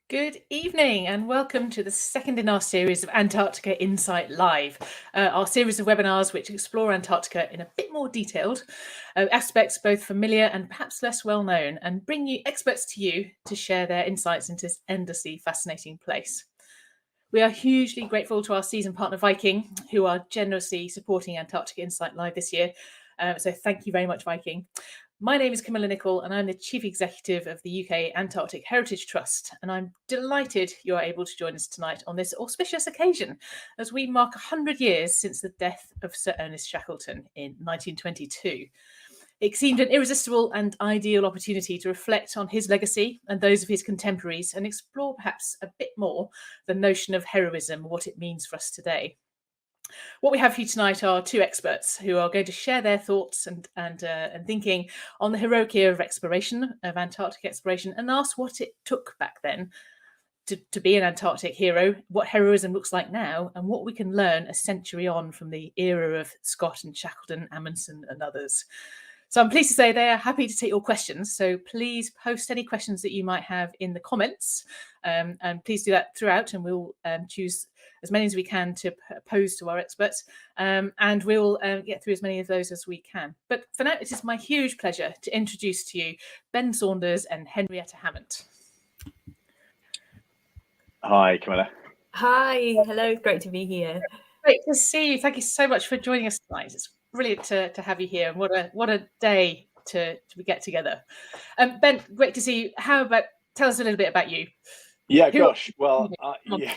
Good evening and welcome to the second in our series of Antarctica Insight Live, our series of webinars which explore Antarctica in a bit more detailed aspects, both familiar and perhaps less well known, and bring you experts to you to share their insights into this endlessly fascinating place. We are hugely grateful to our season partner Viking, who are generously supporting Antarctica Insight Live this year. So thank you very much, Viking. My name is Camilla Nichol and I'm the Chief Executive of the UK Antarctic Heritage Trust, and I'm delighted you are able to join us tonight on this auspicious occasion as we mark 100 years since the death of Sir Ernest Shackleton in 1922. It seemed an irresistible and ideal opportunity to reflect on his legacy and those of his contemporaries and explore perhaps a bit more the notion of heroism, what it means for us today. What we have for you tonight are two experts who are going to share their thoughts and thinking on the heroic era of exploration, of Antarctic exploration, and ask what it took back then to be an Antarctic hero, what heroism looks like now, and what we can learn a century on from the era of Scott and Shackleton, Amundsen, and others. So I'm pleased to say they are happy to take your questions. So please post any questions that you might have in the comments, and please do that throughout, and we'll choose as many as we can to pose to our experts, and we'll get through as many of those as we can. But for now, it is my huge pleasure to introduce to you Ben Saunders and Henrietta Hammant. Hi, Camilla. Hi, hello, great to be here. Great to see you. Thank you so much for joining us tonight. It's brilliant to have you here, and what a day to get together. Ben, great to see you. How about tell us a little bit about you? Yeah, gosh. Well, yeah,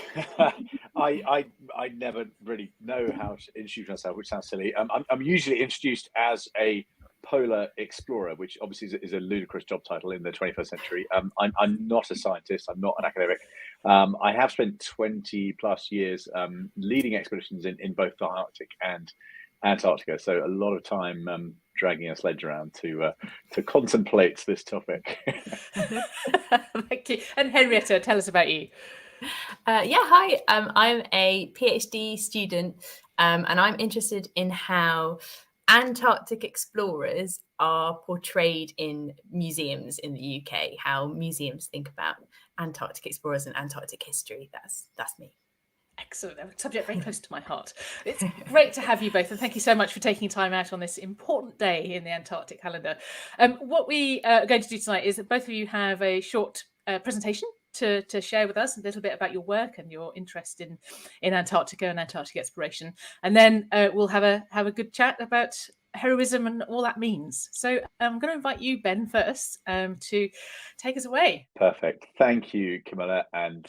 I never really know how to introduce myself, which sounds silly. I'm usually introduced as a polar explorer, which obviously is a ludicrous job title in the 21st century. I'm not a scientist. I'm not an academic. I have spent 20 plus years leading expeditions in both the Arctic and Antarctica, so a lot of time dragging a sledge around to contemplate this topic. Thank you. And Henrietta, tell us about you. Hi. I'm a PhD student, and I'm interested in how Antarctic explorers are portrayed in museums in the UK, how museums think about Antarctic explorers and Antarctic history. That's me. Excellent. A subject very close to my heart. It's great to have you both, and thank you so much for taking time out on this important day in the Antarctic calendar. What we are going to do tonight is that both of you have a short presentation to share with us a little bit about your work and your interest in Antarctica and Antarctic exploration, and then we'll have a good chat about heroism and all that means. So I'm going to invite you, Ben, first to take us away. Perfect. Thank you, Camilla, and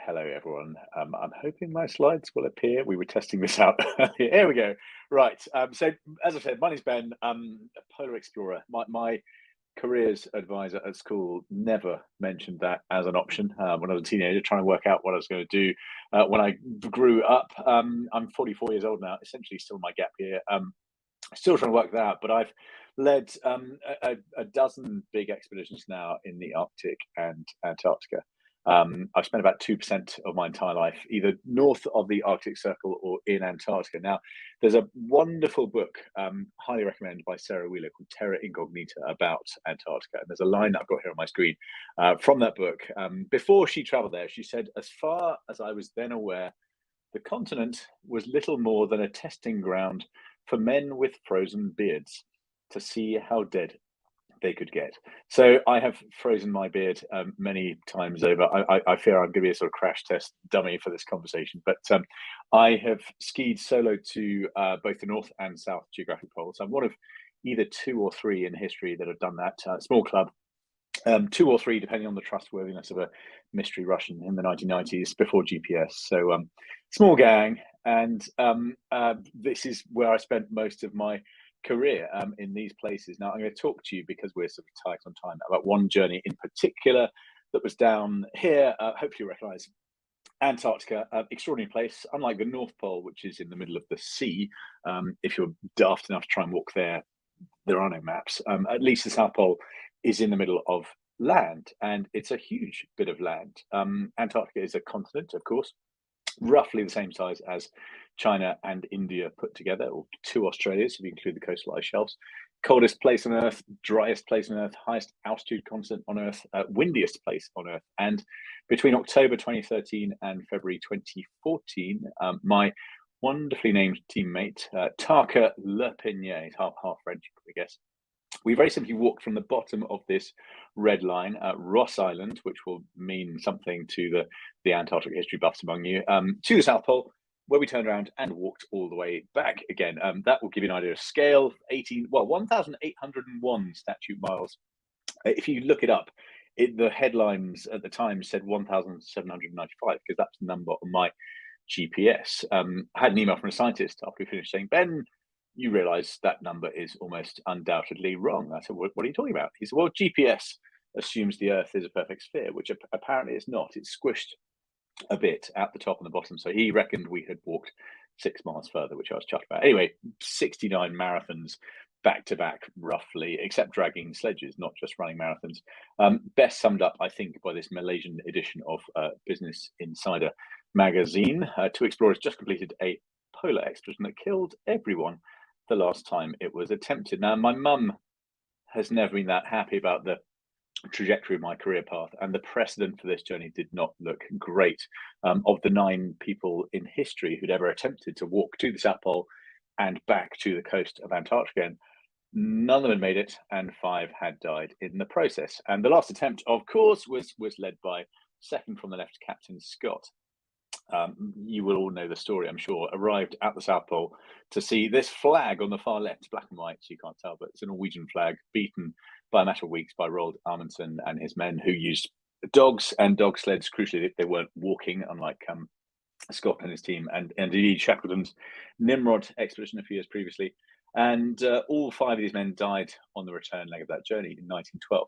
hello, everyone. I'm hoping my slides will appear. We were testing this out. Here we go. Right. So, as I said, my name's Ben. I'm a polar explorer. My careers advisor at school never mentioned that as an option when I was a teenager, trying to work out what I was going to do when I grew up. I'm 44 years old now, essentially still in my gap year. Still trying to work that out, but I've led a dozen big expeditions now in the Arctic and Antarctica. I've spent about 2% of my entire life either north of the Arctic Circle or in Antarctica. Now, there's a wonderful book, highly recommended by Sarah Wheeler, called Terra Incognita, about Antarctica. And there's a line that I've got here on my screen from that book. Before she traveled there, she said, "As far as I was then aware, the continent was little more than a testing ground for men with frozen beards to see how dead they could get." So I have frozen my beard many times over. I fear I'm going to be a sort of crash test dummy for this conversation, but I have skied solo to both the North and South geographic poles. I'm one of either two or three in history that have done that. Small club, two or three, depending on the trustworthiness of a mystery Russian in the 1990s before GPS. So small gang, and this is where I spent most of my career in these places. Now I'm going to talk to you, because we're sort of tight on time, about one journey in particular that was down here. Hopefully you recognize Antarctica. Extraordinary place, unlike the North Pole, which is in the middle of the sea. If you're daft enough to try and walk there are no maps. At least the South Pole is in the middle of land, and it's a huge bit of land. Antarctica is a continent, of course, roughly the same size as China and India put together, or 2 Australias if you include the coastal ice shelves. Coldest place on Earth, driest place on Earth, highest altitude constant on Earth, windiest place on Earth. And between October 2013 and February 2014, my wonderfully named teammate, Tarka Le Pinier, half French, I guess, we very simply walked from the bottom of this red line, Ross Island, which will mean something to the Antarctic history buffs among you, to the South Pole, where we turned around and walked all the way back again. That will give you an idea of scale. 1,801 statute miles. If you look it up, the headlines at the time said 1,795, because that's the number on my GPS. I had an email from a scientist after we finished saying, Ben, you realize that number is almost undoubtedly wrong. I said, what are you talking about? He said, well, GPS assumes the Earth is a perfect sphere, which apparently it's not. It's squished a bit at the top and the bottom. So he reckoned we had walked 6 miles further, which I was chuffed about. Anyway, 69 marathons back to back, roughly, except dragging sledges, not just running marathons. Best summed up, I think, by this Malaysian edition of Business Insider magazine. 2 explorers just completed a polar expedition that killed everyone the last time it was attempted. Now, my mum has never been that happy about the trajectory of my career path, and the precedent for this journey did not look great. Of the 9 people in history who'd ever attempted to walk to the South Pole and back to the coast of Antarctica, none of them had made it, and 5 had died in the process. And the last attempt, of course, was led by second from the left Captain Scott. You will all know the story, I'm sure. Arrived at the South Pole to see this flag on the far left, black and white, so you can't tell, but it's a Norwegian flag, beaten by a matter of weeks by Roald Amundsen and his men, who used dogs and dog sleds. Crucially, they weren't walking, unlike Scott and his team, and indeed Shackleton's Nimrod expedition a few years previously. And all 5 of these men died on the return leg of that journey in 1912.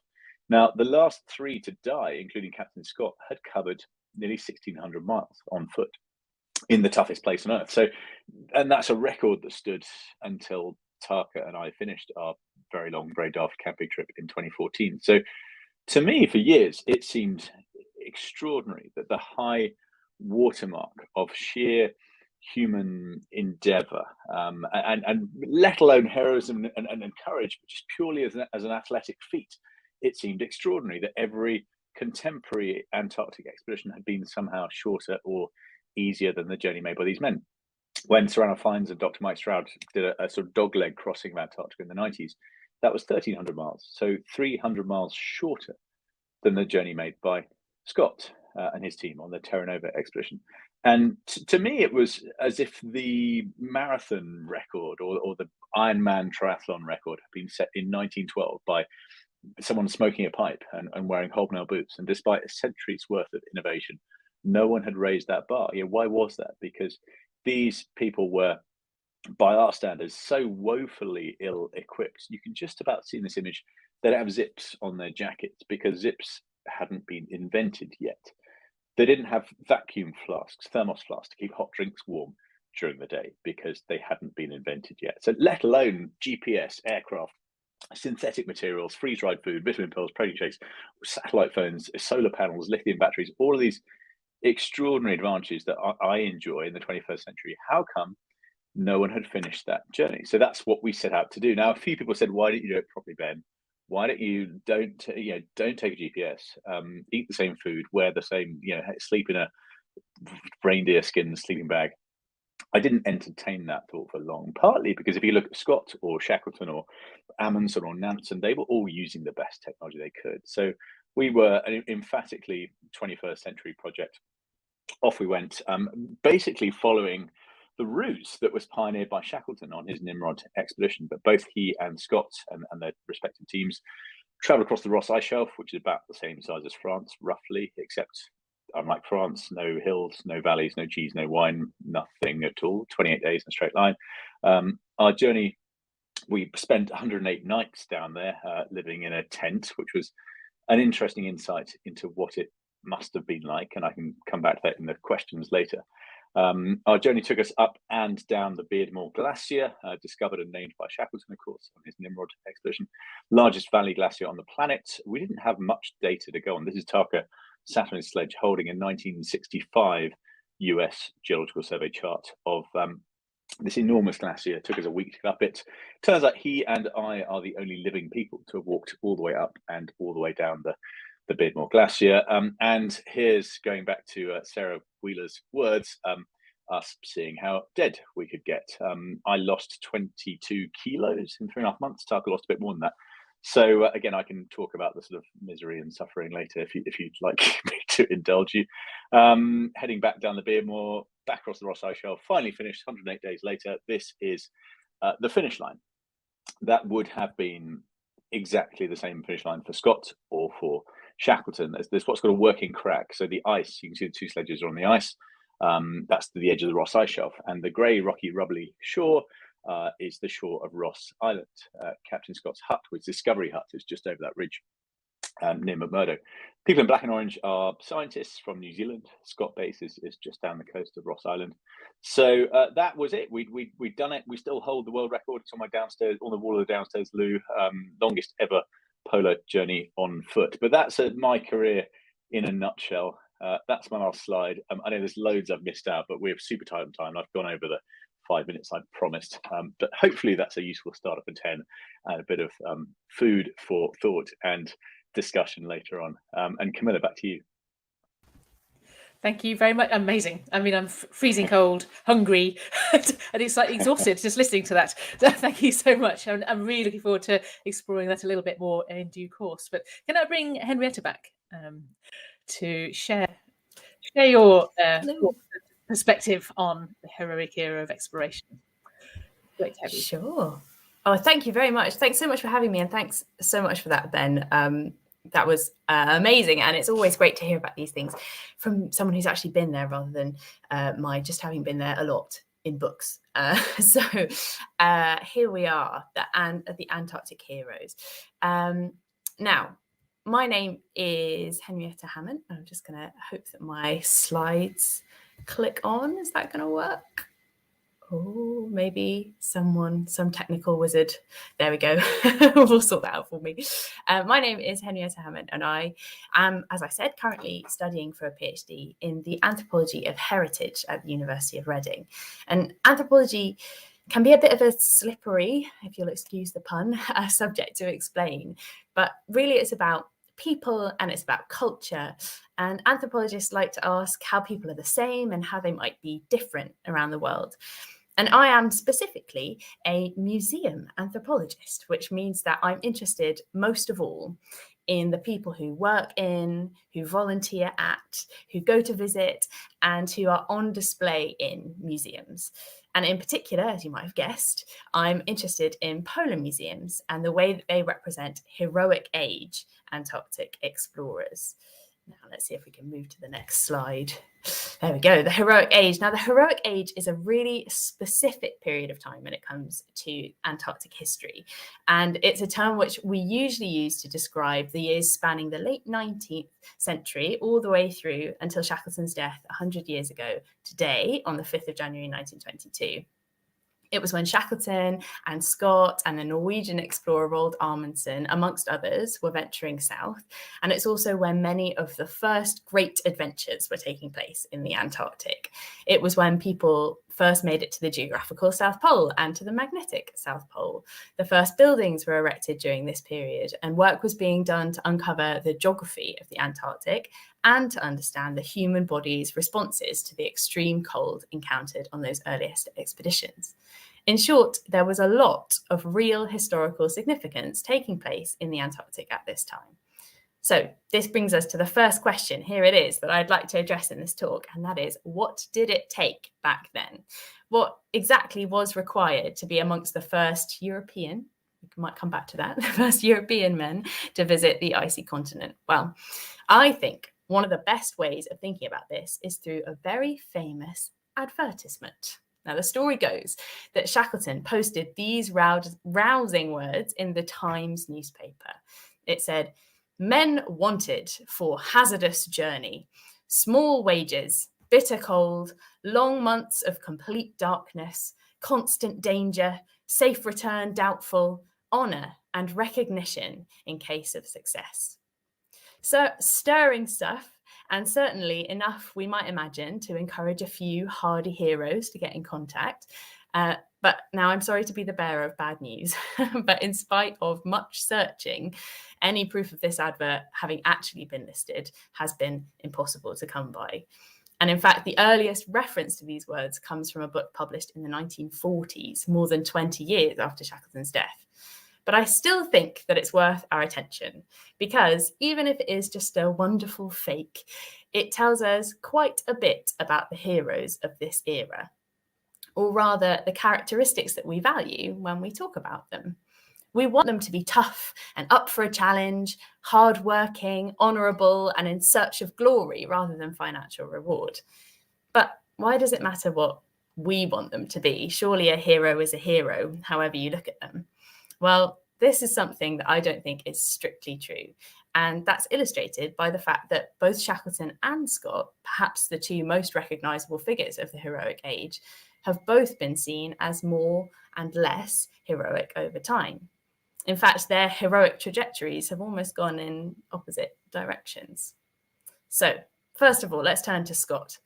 Now, the last 3 to die, including Captain Scott, had covered nearly 1,600 miles on foot in the toughest place on Earth. So, and that's a record that stood until Tarka and I finished our very long, very daft camping trip in 2014. So, to me, for years, it seemed extraordinary that the high watermark of sheer human endeavor, and let alone heroism and courage, but just purely as an athletic feat, it seemed extraordinary that every contemporary Antarctic expedition had been somehow shorter or easier than the journey made by these men. When Sir Ernest Shackleton and Dr. Mike Stroud did a sort of dogleg crossing of Antarctica in the 90s, that was 1,300 miles, so 300 miles shorter than the journey made by Scott and his team on the Terra Nova expedition. And to me, it was as if the marathon record or the Ironman triathlon record had been set in 1912 by someone smoking a pipe and wearing hobnail boots. And despite a century's worth of innovation, no one had raised that bar. Why was that? Because these people were, by our standards, so woefully ill-equipped. You can just about see in this image, they don't have zips on their jackets because zips hadn't been invented yet. They didn't have vacuum flasks, thermos flasks to keep hot drinks warm during the day because they hadn't been invented yet. So let alone GPS, aircraft, synthetic materials, freeze-dried food, vitamin pills, protein shakes, satellite phones, solar panels, lithium batteries, all of these extraordinary advantages that I enjoy in the 21st century. How come no one had finished that journey? So that's what we set out to do. Now, a few people said, why didn't you do it properly, Ben? Why don't you don't take a GPS, eat the same food, wear the same, sleep in a reindeer skin sleeping bag? I didn't entertain that thought for long, partly because if you look at Scott or Shackleton or Amundsen or Nansen, they were all using the best technology they could. So we were an emphatically 21st century project. Off we went, basically following the route that was pioneered by Shackleton on his Nimrod expedition. But both he and Scott and their respective teams traveled across the Ross Ice Shelf, which is about the same size as France, roughly, except unlike France, no hills, no valleys, no cheese, no wine, nothing at all. 28 days in a straight line. Our journey, we spent 108 nights down there, living in a tent, which was an interesting insight into what it must have been like, and I can come back to that in the questions later. Our journey took us up and down the Beardmore Glacier, discovered and named by Shackleton, of course, on his Nimrod expedition. Largest valley glacier on the planet. We didn't have much data to go on. This is Tarka sat on his sledge holding a 1965 US Geological Survey chart of this enormous glacier. It took us a week to get up it. Turns out he and I are the only living people to have walked all the way up and all the way down the Beardmore Glacier. And here's going back to Sarah Wheeler's words, us seeing how dead we could get. I lost 22 kilos in 3.5 months. Taka lost a bit more than that. So again, I can talk about the sort of misery and suffering later if you'd like me to indulge you. Heading back down the Beardmore, back across the Ross Ice Shelf, finally finished 108 days later. This is the finish line. That would have been exactly the same finish line for Scott or for Shackleton. There's what's called a working crack. So the ice, you can see the two sledges are on the ice. That's the edge of the Ross Ice Shelf, and the grey, rocky, rubbly shore is the shore of Ross Island. Captain Scott's hut, with Discovery Hut, is just over that ridge near McMurdo. People in black and orange are scientists from New Zealand. Scott Base is just down the coast of Ross Island. So that was it. We'd done it. We still hold the world record. It's on my downstairs, on the wall of the downstairs loo. Longest ever polar journey on foot. But that's my career in a nutshell. That's my last slide. I know there's loads I've missed out, but we're super tight on time. I've gone over the 5 minutes I promised, but hopefully that's a useful starter for 10 and a bit of food for thought and discussion later on. And Camilla, back to you. Thank you very much. Amazing. I mean, I'm freezing cold, hungry, and it's like exhausted just listening to that. So thank you so much. I'm really looking forward to exploring that a little bit more in due course. But can I bring Henrietta back to share your perspective on the heroic era of exploration? Great to have you. Sure. Oh, thank you very much. Thanks so much for having me, and thanks so much for that, Ben. That was amazing, and it's always great to hear about these things from someone who's actually been there rather than my just having been there a lot in books. So here we are, the Antarctic heroes. Now, my name is Henrietta Hammond. I'm just going to hope that my slides click on. Is that going to work? Oh, maybe some technical wizard. There we go. We'll sort that out for me. My name is Henrietta Hammond, and I am, as I said, currently studying for a PhD in the anthropology of heritage at the University of Reading. And anthropology can be a bit of a slippery, if you'll excuse the pun, subject to explain. But really it's about people and it's about culture. And anthropologists like to ask how people are the same and how they might be different around the world. And I am specifically a museum anthropologist, which means that I'm interested most of all in the people who work in, who volunteer at, who go to visit, and who are on display in museums. And in particular, as you might have guessed, I'm interested in polar museums and the way that they represent heroic age Antarctic explorers. Now, let's see if we can move to the next slide. There we go, the heroic age. Now, the heroic age is a really specific period of time when it comes to Antarctic history. And it's a term which we usually use to describe the years spanning the late 19th century all the way through until Shackleton's death 100 years ago today on the 5th of January 1922. It was when Shackleton and Scott and the Norwegian explorer Roald Amundsen, amongst others, were venturing south. And it's also when many of the first great adventures were taking place in the Antarctic. It was when people first made it to the geographical South Pole and to the magnetic South Pole. The first buildings were erected during this period, and work was being done to uncover the geography of the Antarctic and to understand the human body's responses to the extreme cold encountered on those earliest expeditions. In short, there was a lot of real historical significance taking place in the Antarctic at this time. So this brings us to the first question. Here it is that I'd like to address in this talk, and that is, what did it take back then? What exactly was required to be amongst the first European, we might come back to that, the first European men to visit the icy continent? Well, I think one of the best ways of thinking about this is through a very famous advertisement. Now, the story goes that Shackleton posted these rousing words in the Times newspaper. It said, "Men wanted for hazardous journey, small wages, bitter cold, long months of complete darkness, constant danger, safe return doubtful, honour and recognition in case of success." So stirring stuff. and certainly enough, we might imagine, to encourage a few hardy heroes to get in contact. But now I'm sorry to be the bearer of bad news, but in spite of much searching, any proof of this advert having actually been listed has been impossible to come by. And in fact, the earliest reference to these words comes from a book published in the 1940s, more than 20 years after Shackleton's death. But I still think that it's worth our attention, because even if it is just a wonderful fake, it tells us quite a bit about the heroes of this era, or rather the characteristics that we value when we talk about them. We want them to be tough and up for a challenge, hardworking, honourable, and in search of glory rather than financial reward. But why does it matter what we want them to be? Surely a hero is a hero, however you look at them. Well, this is something that I don't think is strictly true. And that's illustrated by the fact that both Shackleton and Scott, perhaps the two most recognisable figures of the heroic age, have both been seen as more and less heroic over time. In fact, their heroic trajectories have almost gone in opposite directions. So, first of all, let's turn to Scott.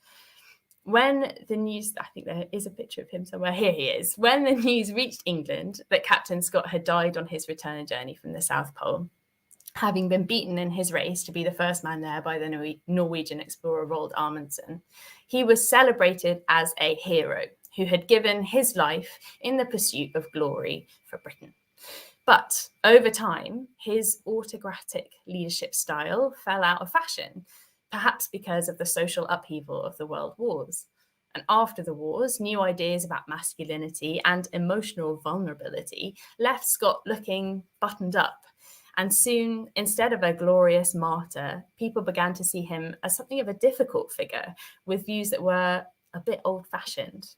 When the news, I think there is a picture of him somewhere, here he is. When the news reached England that Captain Scott had died on his return journey from the South Pole, having been beaten in his race to be the first man there by the Norwegian explorer Roald Amundsen, he was celebrated as a hero who had given his life in the pursuit of glory for Britain. But over time, his autocratic leadership style fell out of fashion, perhaps because of the social upheaval of the world wars. And after the wars, new ideas about masculinity and emotional vulnerability left Scott looking buttoned up. And soon, instead of a glorious martyr, people began to see him as something of a difficult figure with views that were a bit old-fashioned.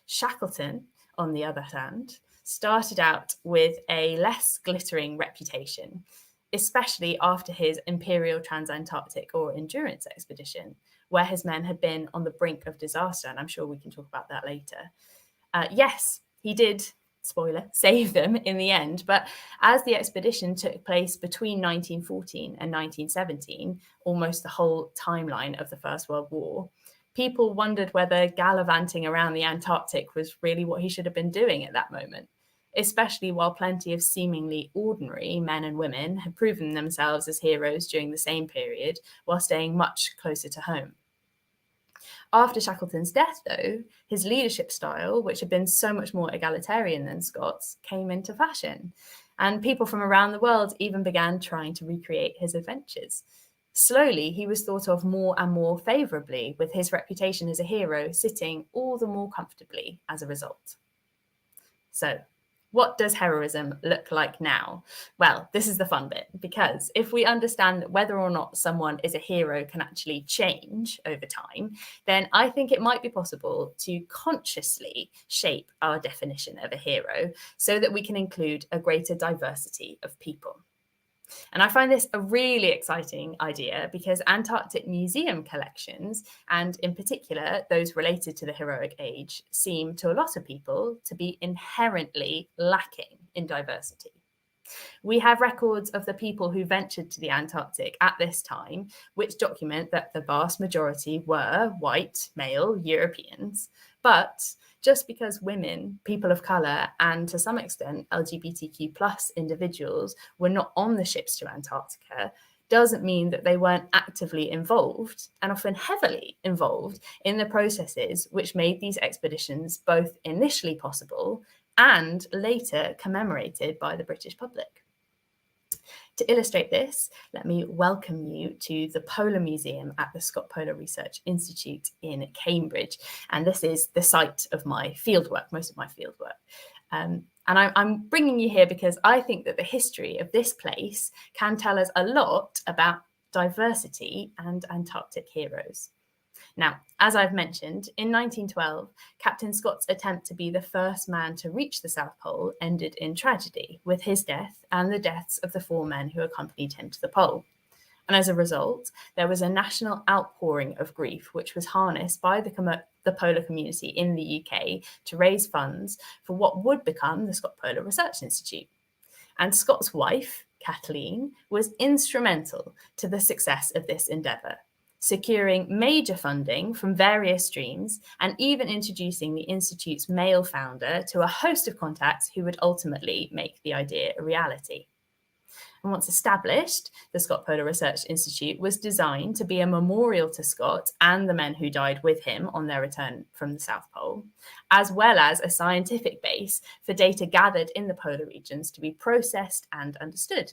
Shackleton, on the other hand, started out with a less glittering reputation, especially after his Imperial Transantarctic or Endurance expedition, where his men had been on the brink of disaster, and I'm sure we can talk about that later. Yes, he did, spoiler, save them in the end, but as the expedition took place between 1914 and 1917, almost the whole timeline of the First World War, people wondered whether gallivanting around the Antarctic was really what he should have been doing at that moment, especially while plenty of seemingly ordinary men and women had proven themselves as heroes during the same period while staying much closer to home. After Shackleton's death, though, his leadership style, which had been so much more egalitarian than Scott's, came into fashion, and people from around the world even began trying to recreate his adventures. Slowly, he was thought of more and more favourably, with his reputation as a hero sitting all the more comfortably as a result. So, what does heroism look like now? Well, this is the fun bit, because if we understand that whether or not someone is a hero can actually change over time, then I think it might be possible to consciously shape our definition of a hero so that we can include a greater diversity of people. And I find this a really exciting idea because Antarctic museum collections, and in particular those related to the heroic age, seem to a lot of people to be inherently lacking in diversity. We have records of the people who ventured to the Antarctic at this time, which document that the vast majority were white, male Europeans. But just because women, people of colour, and to some extent LGBTQ plus individuals were not on the ships to Antarctica doesn't mean that they weren't actively involved, and often heavily involved, in the processes which made these expeditions both initially possible and later commemorated by the British public. To illustrate this, let me welcome you to the Polar Museum at the Scott Polar Research Institute in Cambridge. And this is the site of my fieldwork, most of my fieldwork. And I'm bringing you here because I think that the history of this place can tell us a lot about diversity and Antarctic heroes. Now, as I've mentioned, in 1912, Captain Scott's attempt to be the first man to reach the South Pole ended in tragedy, with his death and the deaths of the 4 men who accompanied him to the pole. And as a result, there was a national outpouring of grief, which was harnessed by the polar community in the UK to raise funds for what would become the Scott Polar Research Institute. And Scott's wife, Kathleen, was instrumental to the success of this endeavour. securing major funding from various streams, and even introducing the Institute's male founder to a host of contacts who would ultimately make the idea a reality. And once established, the Scott Polar Research Institute was designed to be a memorial to Scott and the men who died with him on their return from the South Pole, as well as a scientific base for data gathered in the polar regions to be processed and understood.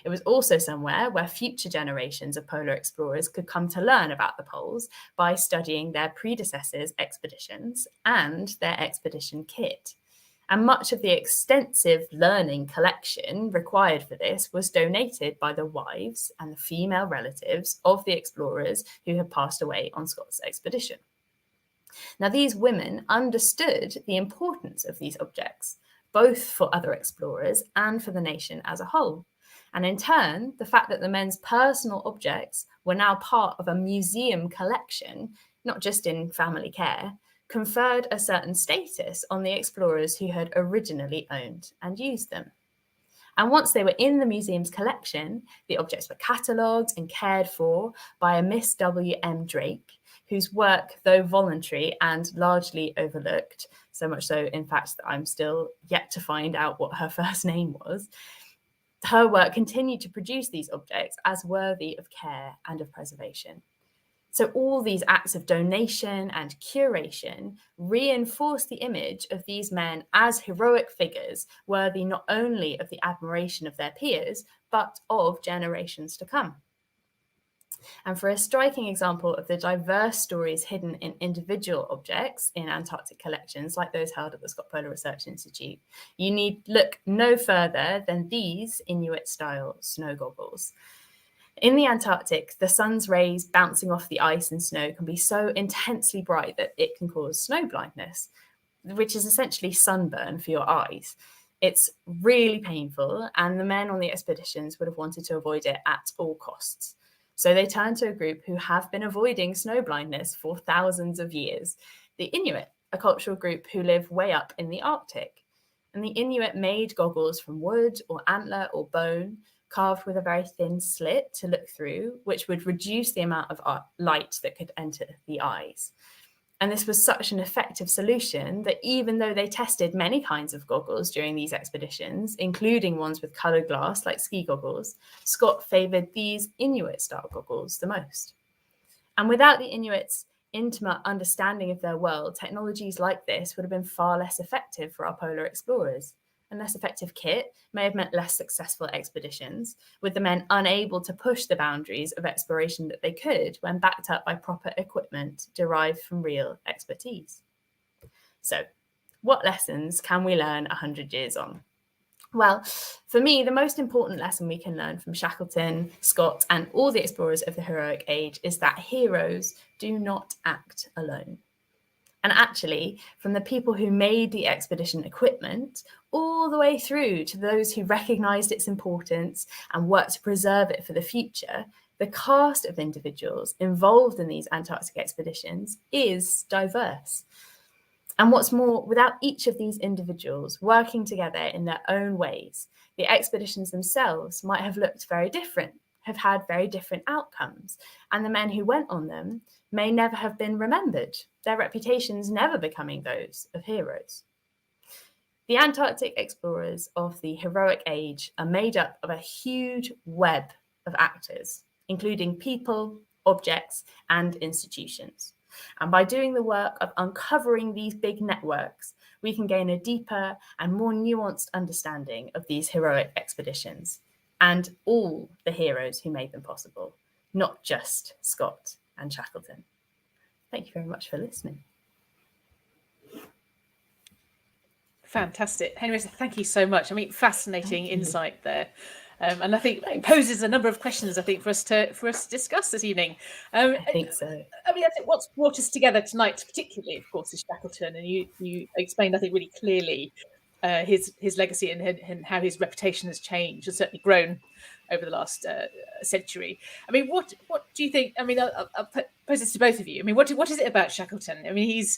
It was also somewhere where future generations of polar explorers could come to learn about the poles by studying their predecessors' expeditions and their expedition kit. And much of the extensive learning collection required for this was donated by the wives and the female relatives of the explorers who had passed away on Scott's expedition. Now, these women understood the importance of these objects, both for other explorers and for the nation as a whole. And in turn, the fact that the men's personal objects were now part of a museum collection, not just in family care, conferred a certain status on the explorers who had originally owned and used them. And once they were in the museum's collection, the objects were catalogued and cared for by a Miss W.M. Drake, whose work, though voluntary and largely overlooked, so much so, in fact, that I'm still yet to find out what her first name was, her work continued to produce these objects as worthy of care and of preservation. So all these acts of donation and curation reinforce the image of these men as heroic figures, worthy not only of the admiration of their peers, but of generations to come. And for a striking example of the diverse stories hidden in individual objects in Antarctic collections, like those held at the Scott Polar Research Institute, you need look no further than these Inuit-style snow goggles. In the Antarctic, the sun's rays bouncing off the ice and snow can be so intensely bright that it can cause snow blindness, which is essentially sunburn for your eyes. It's really painful, and the men on the expeditions would have wanted to avoid it at all costs. So they turned to a group who have been avoiding snow blindness for thousands of years, the Inuit, a cultural group who live way up in the Arctic. And the Inuit made goggles from wood or antler or bone, carved with a very thin slit to look through, which would reduce the amount of light that could enter the eyes. And this was such an effective solution that even though they tested many kinds of goggles during these expeditions, including ones with coloured glass like ski goggles, Scott favoured these Inuit-style goggles the most. And without the Inuits' intimate understanding of their world, technologies like this would have been far less effective for our polar explorers. And less effective kit may have meant less successful expeditions, with the men unable to push the boundaries of exploration that they could when backed up by proper equipment derived from real expertise. So, what lessons can we learn 100 years on? Well, for me, the most important lesson we can learn from Shackleton, Scott, and all the explorers of the heroic age is that heroes do not act alone. And actually, from the people who made the expedition equipment, all the way through to those who recognised its importance and worked to preserve it for the future, the cast of individuals involved in these Antarctic expeditions is diverse. And what's more, without each of these individuals working together in their own ways, the expeditions themselves might have looked very different, have had very different outcomes, and the men who went on them may never have been remembered, their reputations never becoming those of heroes. The Antarctic explorers of the heroic age are made up of a huge web of actors, including people, objects, and institutions. And by doing the work of uncovering these big networks, we can gain a deeper and more nuanced understanding of these heroic expeditions and all the heroes who made them possible, not just Scott and Shackleton. Thank you very much for listening. Fantastic. Henrietta, thank you so much. I mean, fascinating insight there. And I think it poses a number of questions, I think, for us to discuss this evening. I think so. I mean, I think what's brought us together tonight, particularly, of course, is Shackleton. And you explained, I think, really clearly his legacy and how his reputation has changed and certainly grown over the last century. I mean, what do you think? I mean, I'll pose this to both of you. I mean, what is it about Shackleton? I mean, he's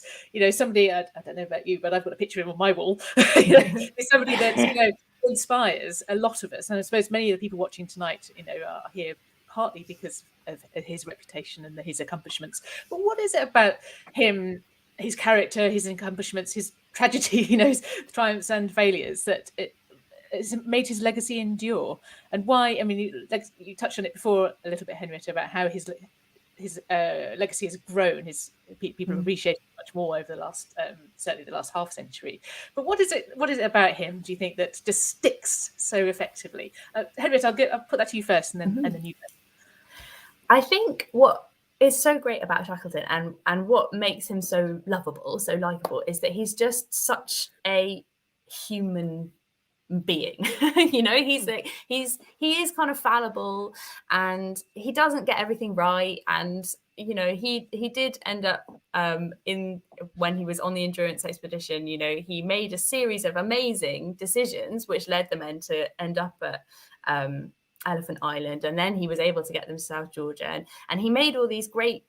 somebody. I don't know about you, but I've got a picture of him on my wall. He's somebody that inspires a lot of us, and I suppose many of the people watching tonight, are here partly because of his reputation and his accomplishments. But what is it about him, his character, his accomplishments, his tragedy, his triumphs and failures, that it's made his legacy endure? And why? I mean, you touched on it before a little bit, Henrietta, about how his legacy has grown. People have appreciated it much more over the last, certainly the last half century. But what is it about him, do you think, that just sticks so effectively? Henrietta, I'll put that to you first, and then you. I think what is so great about Shackleton and what makes him so lovable, so likable, is that he's just such a human being. He is kind of fallible, and he doesn't get everything right, and he did end up when he was on the Endurance expedition, he made a series of amazing decisions which led the men to end up at Elephant Island, and then he was able to get them to South Georgia, and he made all these great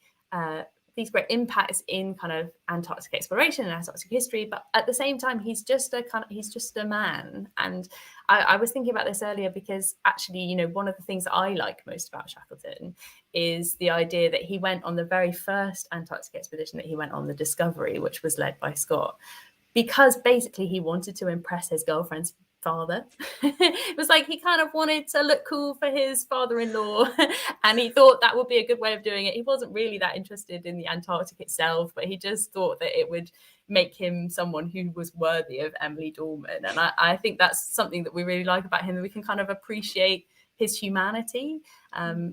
impacts in kind of Antarctic exploration and Antarctic history. But at the same time, he's just a man. And I was thinking about this earlier because actually, one of the things that I like most about Shackleton is the idea that he went on the very first Antarctic expedition that he went on, the Discovery, which was led by Scott, because basically he wanted to impress his girlfriend's father. It was like he kind of wanted to look cool for his father-in-law, and he thought that would be a good way of doing it. He wasn't really that interested in the Antarctic itself, but he just thought that it would make him someone who was worthy of Emily Dorman. And I think that's something that we really like about him, that we can kind of appreciate his humanity,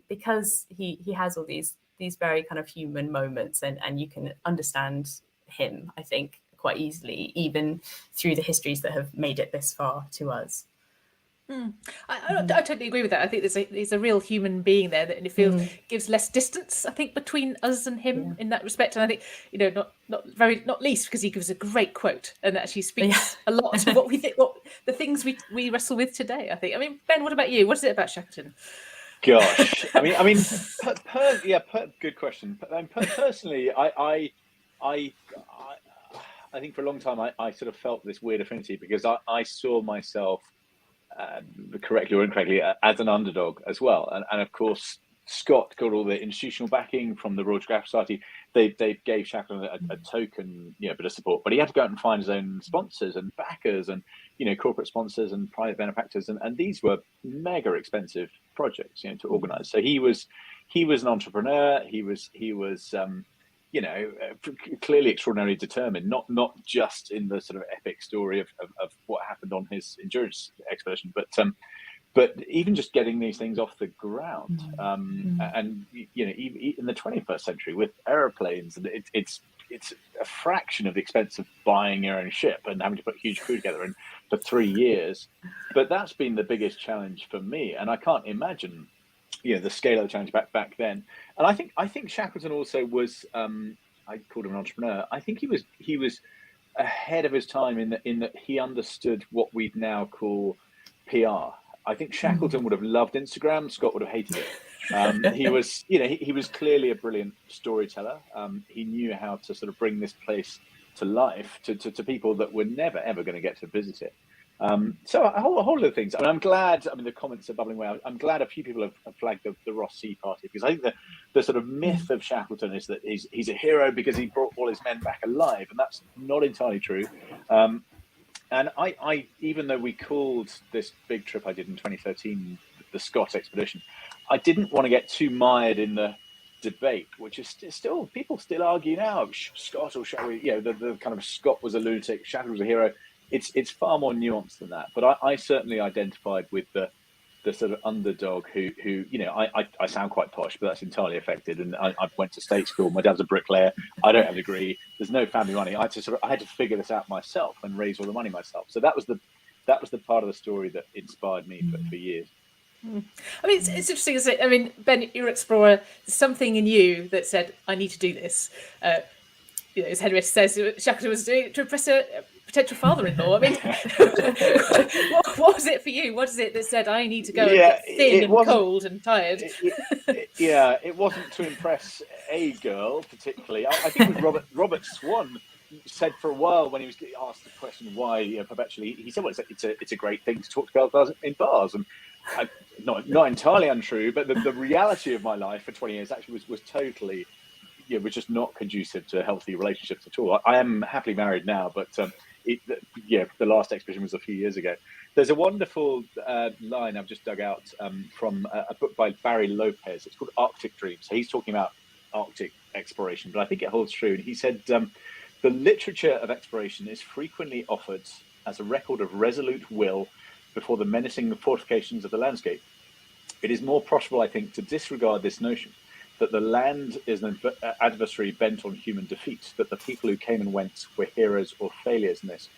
because he has all these very kind of human moments, and you can understand him, I think, quite easily, even through the histories that have made it this far to us. I totally agree with that. I think there's a real human being there, that, and it gives less distance, I think, between us and him in that respect. And I think, not least because he gives a great quote, and actually speaks a lot to what we think, what the things we wrestle with today, I think. I mean, Ben, what about you? What is it about Shackleton? Gosh, good question. Personally, I think for a long time I sort of felt this weird affinity, because I saw myself, correctly or incorrectly, as an underdog as well. And of course, Scott got all the institutional backing from the Royal Geographical Society. They gave Shackleton a token, bit of support, but he had to go out and find his own sponsors and backers, and corporate sponsors and private benefactors, and these were mega expensive projects, to organise. So he was an entrepreneur. He was clearly extraordinarily determined, not just in the sort of epic story of what happened on his endurance expedition, but even just getting these things off the ground. And even in the 21st century with aeroplanes, and it's a fraction of the expense of buying your own ship and having to put a huge crew together for 3 years. But that's been the biggest challenge for me, and I can't imagine the scale of the challenge back then. And I think Shackleton also was, I called him an entrepreneur. I think he was ahead of his time in that he understood what we'd now call PR. I think Shackleton would have loved Instagram. Scott would have hated it. He was, he was clearly a brilliant storyteller. He knew how to sort of bring this place to life to people that were never ever going to get to visit it. So a whole lot of things. I mean, I'm glad. I mean, the comments are bubbling away. I'm glad a few people have flagged the Ross Sea party, because I think the sort of myth of Shackleton is that he's a hero because he brought all his men back alive, and that's not entirely true. And I even though we called this big trip I did in 2013 the Scott expedition, I didn't want to get too mired in the debate, which is still, people still argue now, Scott or Shackleton, the kind of Scott was a lunatic, Shackleton was a hero. It's far more nuanced than that. But I certainly identified with the sort of underdog who I sound quite posh, but that's entirely affected. And I went to state school. My dad's a bricklayer. I don't have a degree. There's no family money. I had to figure this out myself and raise all the money myself. So that was the part of the story that inspired me for years. I mean, it's interesting, isn't it? I mean, Ben, you're an explorer. There's something in you that said, I need to do this. As Henrietta says, Shackleton was doing it to impress a potential father-in-law. I mean, what was it for you? What is it that said, I need to go and get thin and cold and tired? It wasn't to impress a girl particularly. I think it was Robert Swan said for a while, when he was asked the question why perpetually, he said, well, it's a great thing to talk to girls in bars. And Not entirely untrue, but the reality of my life for 20 years actually was totally, was just not conducive to healthy relationships at all. I am happily married now, but the last expedition was a few years ago. There's a wonderful line I've just dug out from a book by Barry Lopez. It's called Arctic Dreams. So he's talking about Arctic exploration, but I think it holds true. And he said, the literature of exploration is frequently offered as a record of resolute will before the menacing fortifications of the landscape. It is more profitable, I think, to disregard this notion that the land is an adversary bent on human defeat, that the people who came and went were heroes or failures in this.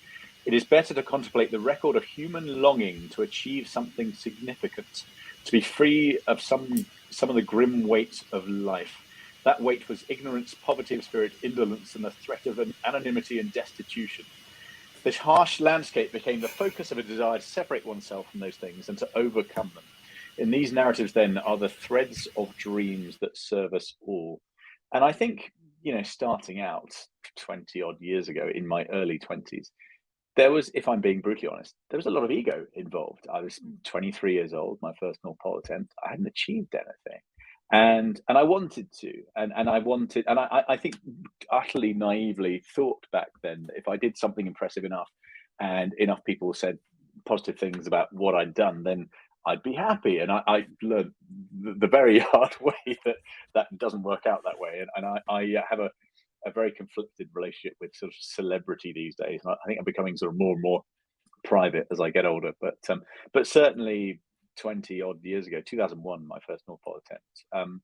It is better to contemplate the record of human longing to achieve something significant, to be free of some of the grim weight of life. That weight was ignorance, poverty of spirit, indolence, and the threat of anonymity and destitution. This harsh landscape became the focus of a desire to separate oneself from those things and to overcome them. In these narratives, then, are the threads of dreams that serve us all. And I think, starting out 20 odd years ago in my early 20s, there was, if I'm being brutally honest, there was a lot of ego involved. I was 23 years old, my first North attempt. I hadn't achieved anything. And I wanted to, and I think utterly naively thought back then that if I did something impressive enough and enough people said positive things about what I'd done, then I'd be happy. And I learned the very hard way that doesn't work out that way. And I have a very conflicted relationship with sort of celebrity these days. And I think I'm becoming sort of more and more private as I get older. But certainly 20 odd years ago, 2001, my first North Pole attempt,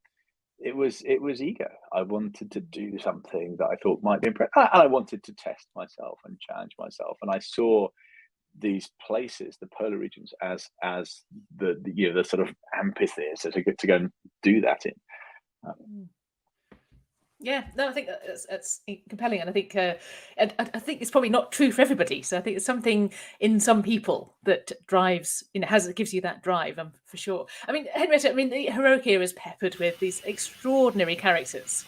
it was ego. I wanted to do something that I thought might be impressive. And I wanted to test myself and challenge myself. And I saw these places, the polar regions, as the sort of amphitheatre to go and do that in. Yeah, no, I think that's compelling, and I think I think it's probably not true for everybody. So I think it's something in some people that drives, gives you that drive, for sure. I mean, Henrietta, the heroic era is peppered with these extraordinary characters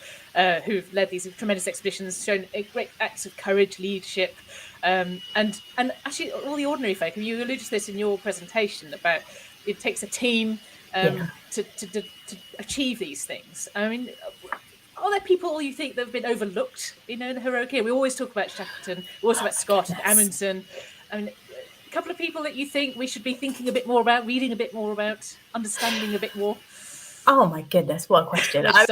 who've led these tremendous expeditions, shown great acts of courage, leadership, and actually all the ordinary folk. You alluded to this in your presentation about it takes a team to achieve these things. I mean, are there people you think that have been overlooked, in the heroic era? We always talk about Shackleton, we always talk about Scott and Amundsen. I mean, a couple of people that you think we should be thinking a bit more about, reading a bit more about, understanding a bit more. Oh my goodness, what a question! I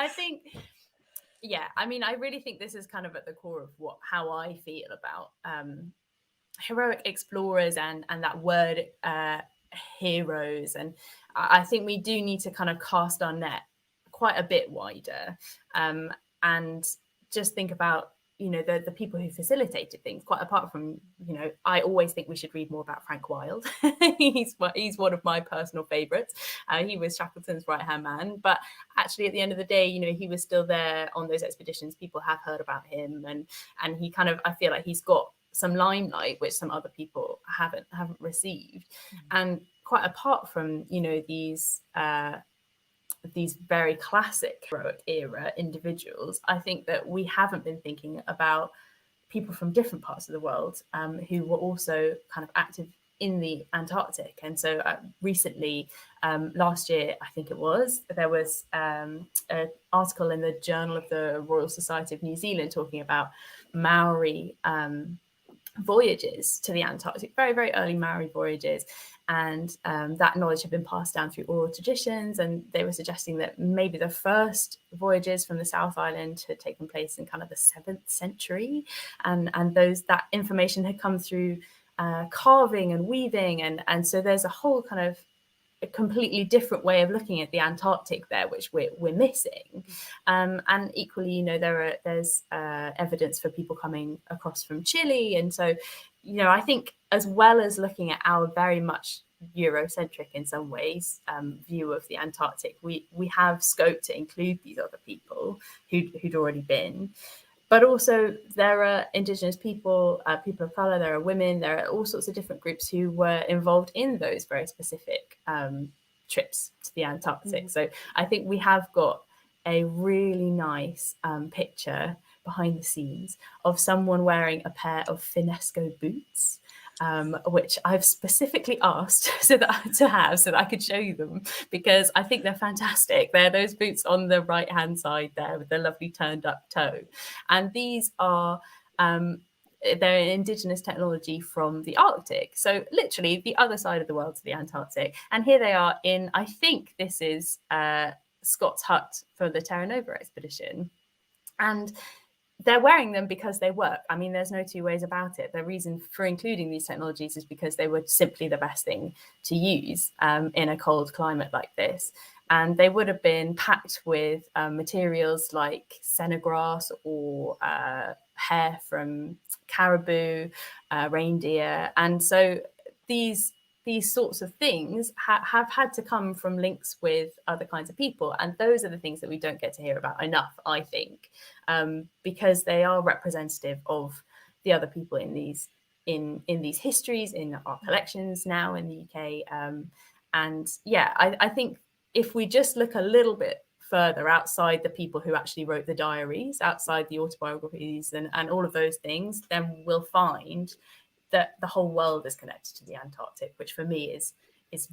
think, I really think this is kind of at the core of how I feel about heroic explorers and that word heroes, and I think we do need to kind of cast our net quite a bit wider, and just think about the people who facilitated things. Quite apart from I always think we should read more about Frank Wild. he's one of my personal favorites. He was Shackleton's right hand man, but actually at the end of the day, he was still there on those expeditions. People have heard about him, and he kind of, I feel like he's got some limelight which some other people haven't received. And quite apart from these very classic heroic era individuals, I think that we haven't been thinking about people from different parts of the world who were also kind of active in the Antarctic. And so recently, last year, I think it was, there was an article in the Journal of the Royal Society of New Zealand talking about Maori voyages to the Antarctic, very, very early Maori voyages. And that knowledge had been passed down through oral traditions, and they were suggesting that maybe the first voyages from the South Island had taken place in kind of the 7th century, and that information had come through carving and weaving, and so there's a whole kind of a completely different way of looking at the Antarctic there, which we're missing. And equally, there's evidence for people coming across from Chile, and so I think as well as looking at our very much Eurocentric in some ways view of the Antarctic, we have scope to include these other people who'd already been. But also there are Indigenous people, people of colour, there are women, there are all sorts of different groups who were involved in those very specific trips to the Antarctic. So I think we have got a really nice picture behind the scenes of someone wearing a pair of Finnesco boots which I've specifically asked so that I could show you them, because I think they're fantastic. They're those boots on the right hand side there with the lovely turned up toe, and these are they're an indigenous technology from the Arctic, so literally the other side of the world to the Antarctic. And here they are in, I think this is Scott's hut for the Terra Nova expedition, and they're wearing them because they work. I mean, there's no two ways about it. The reason for including these technologies is because they were simply the best thing to use in a cold climate like this. And they would have been packed with materials like sennegrass or hair from caribou, reindeer. And so these sorts of things have had to come from links with other kinds of people. And those are the things that we don't get to hear about enough, I think, because they are representative of the other people in these histories, in our collections now in the UK. And yeah, I think if we just look a little bit further outside the people who actually wrote the diaries, outside the autobiographies and all of those things, then we'll find that the whole world is connected to the Antarctic, which for me is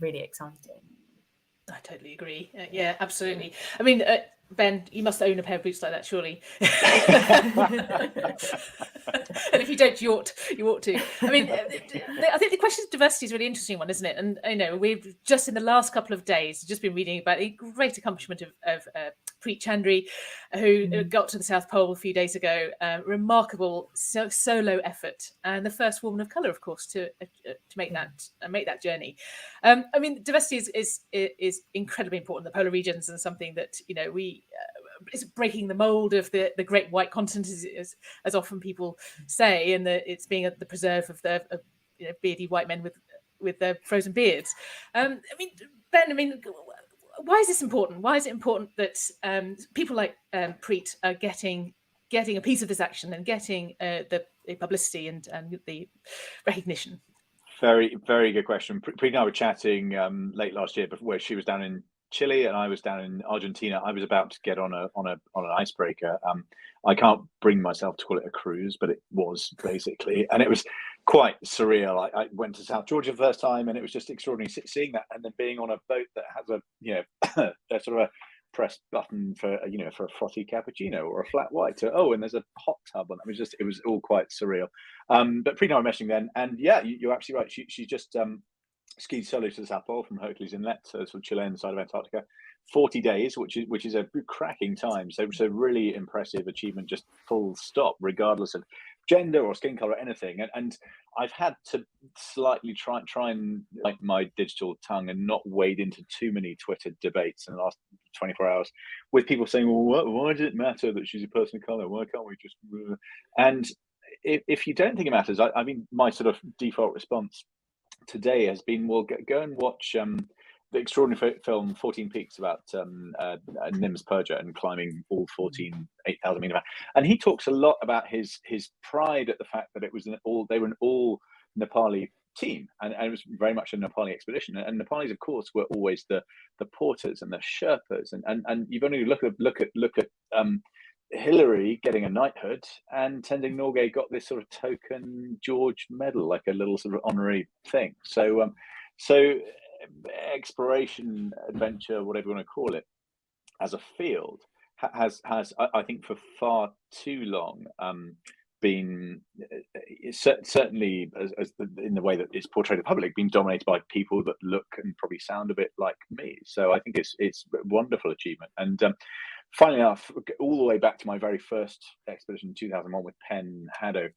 really exciting. I totally agree. Yeah, absolutely. I mean, Ben, you must own a pair of boots like that, surely. And if you don't, you ought to. I mean, I think the question of diversity is a really interesting one, isn't it? And we've just in the last couple of days just been reading about a great accomplishment of Preet Chandri, who got to the South Pole a few days ago. Remarkable solo effort, and the first woman of colour, of course, to make that journey. I mean, diversity is incredibly important in the polar regions, and something that we is breaking the mold of the great white continent, as often people say, and it's being the preserve of the beardy white men with their frozen beards. I mean, Ben, why is this important? Why is it important that people like Preet are getting a piece of this action and getting the publicity and the recognition? Very, very good question. Preet and I were chatting late last year, where she was down in Chile and I was down in Argentina. I was about to get on an icebreaker. I can't bring myself to call it a cruise, but it was basically, and it was quite surreal. I went to South Georgia the first time, and it was just extraordinary seeing that, and then being on a boat that has a sort of a press button for for a frothy cappuccino or a flat white. And there's a hot tub on. It was all quite surreal. But Preet and I were meshing then, and yeah, you're absolutely right. She just skied solo to the South Pole from Hercules Inlet, so sort of Chilean side of Antarctica, 40 days, which is a cracking time. So really impressive achievement, just full stop, regardless of gender or skin color or anything. And I've had to slightly try and like my digital tongue and not wade into too many Twitter debates in the last 24 hours with people saying, well, why does it matter that she's a person of color? Why can't we just... And if you don't think it matters, I mean, my sort of default response today has been, well, go and watch the extraordinary film 14 Peaks about Nim's Perja and climbing all 8,000 meters. And he talks a lot about his pride at the fact that they were an all Nepali team, and it was very much a Nepali expedition. And Nepalis, of course, were always the porters and the Sherpas, and you've only look at Hillary getting a knighthood, and Tenzing Norgay got this sort of token George medal, like a little sort of honorary thing. So exploration, adventure, whatever you want to call it, as a field has I think for far too long been certainly as in the way that it's portrayed in the public, been dominated by people that look and probably sound a bit like me. So I think it's a wonderful achievement. And funnily enough, all the way back to my very first expedition in 2001 with Penn Haddo,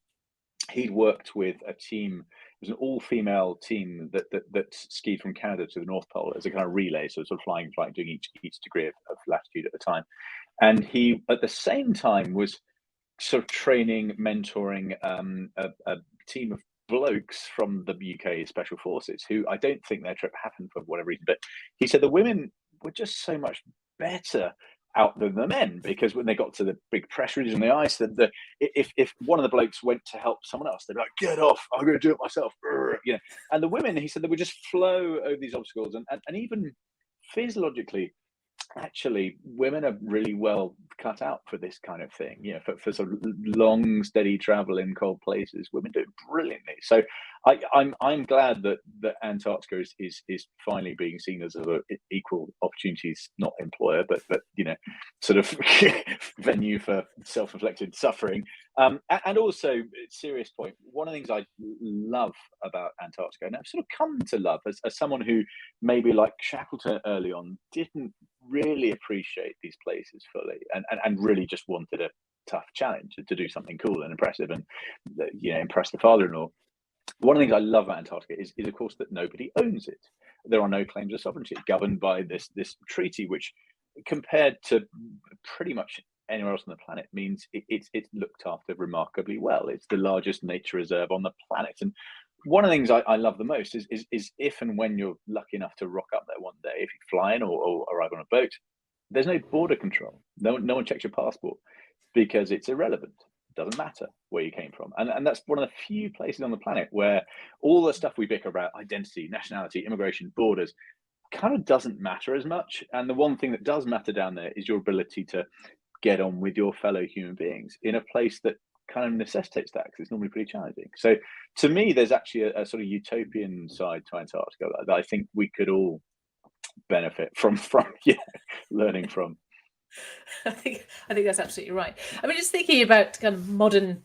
he'd worked with a team. It was an all-female team that skied from Canada to the North Pole as a kind of relay, so sort of flying, doing each degree of latitude at the time. And he, at the same time, was sort of training, mentoring a team of blokes from the UK Special Forces, who I don't think their trip happened for whatever reason, but he said the women were just so much better out than the men, because when they got to the big pressure ridge on the ice, if one of the blokes went to help someone else, they'd be like, get off, I'm going to do it myself, and the women, he said, they would just flow over these obstacles, and even physiologically, actually women are really well cut out for this kind of thing, for sort of long steady travel in cold places. Women do it brilliantly. So I'm glad that Antarctica is finally being seen as a equal opportunities, not employer, but sort of venue for self-inflicted suffering. And also, serious point, one of the things I love about Antarctica, and I've sort of come to love as someone who maybe like Shackleton early on didn't really appreciate these places fully, and really just wanted a tough challenge to do something cool and impressive, and impress the father-in-law. One of the things I love about Antarctica is of course that nobody owns it. There are no claims of sovereignty. It's governed by this treaty, which compared to pretty much anywhere else on the planet means it's looked after remarkably well. It's the largest nature reserve on the planet. And one of the things I love the most is if and when you're lucky enough to rock up there one day, if you fly in or arrive on a boat, there's no border control. No one checks your passport because it's irrelevant. It doesn't matter where you came from. And that's one of the few places on the planet where all the stuff we bicker about, identity, nationality, immigration, borders, kind of doesn't matter as much. And the one thing that does matter down there is your ability to get on with your fellow human beings in a place that kind of necessitates that, because it's normally pretty challenging. So to me, there's actually a sort of utopian side to Antarctica that I think we could all benefit from learning from. I think that's absolutely right. I mean, just thinking about kind of modern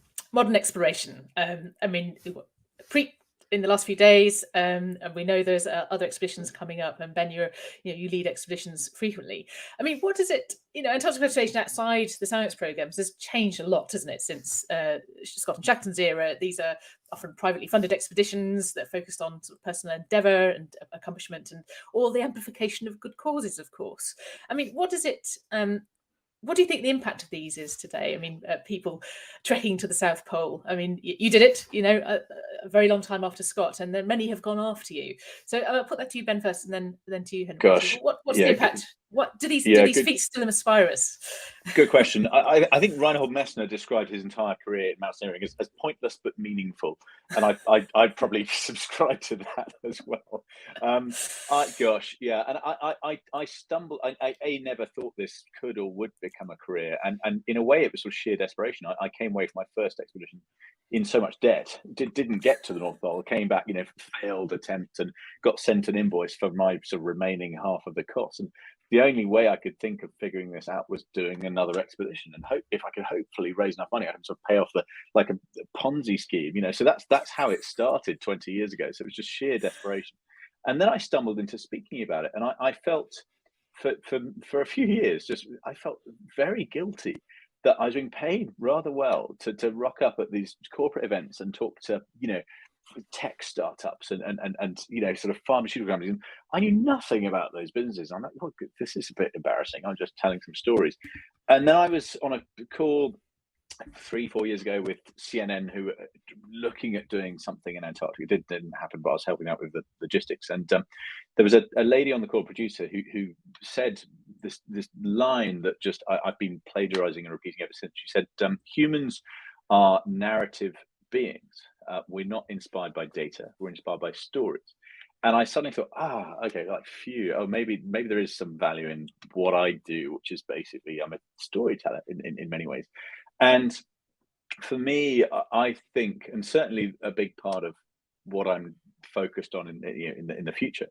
exploration. I mean, in the last few days, and we know there's other expeditions coming up. And Ben, you lead expeditions frequently. I mean, what does it? Antarctic exploration outside the science programs has changed a lot, hasn't it, since Scott and Shackleton's era? These are often privately funded expeditions that are focused on sort of personal endeavour and accomplishment, and all the amplification of good causes, of course. I mean, what does it? What do you think the impact of these is today? I mean, people trekking to the South Pole. I mean, you did it, a very long time after Scott, and then many have gone after you. So I'll put that to you, Ben, first, and then to you, Henrietta. Gosh, what's the impact? What do these feats still inspire us? Good question. I think Reinhold Messner described his entire career at mountaineering as pointless but meaningful, and I'd probably subscribe to that as well. And I stumbled. I never thought this could or would become a career, and in a way, it was sort of sheer desperation. I came away from my first expedition in so much debt, didn't get to the North Pole, came back, failed attempt, and got sent an invoice for my sort of remaining half of the cost. And the only way I could think of figuring this out was doing another expedition, and hope if I could hopefully raise enough money, I can sort of pay off a Ponzi scheme, So that's how it started 20 years ago. So it was just sheer desperation. And then I stumbled into speaking about it, and I felt for a few years, I felt very guilty that I was being paid rather well to rock up at these corporate events and talk to tech startups and sort of pharmaceutical companies. And I knew nothing about those businesses. I'm like, look, this is a bit embarrassing. I'm just telling some stories. And then I was on a call 3-4 years ago with CNN, who were looking at doing something in Antarctica. It didn't happen, but I was helping out with the logistics. And there was a lady on the call, producer, who said this line that just I've been plagiarizing and repeating ever since. She said, humans are narrative beings. We're not inspired by data. We're inspired by stories. And I suddenly thought, okay, like phew. Oh, maybe there is some value in what I do, which is basically I'm a storyteller in many ways. And for me, I think, and certainly a big part of what I'm focused on in the future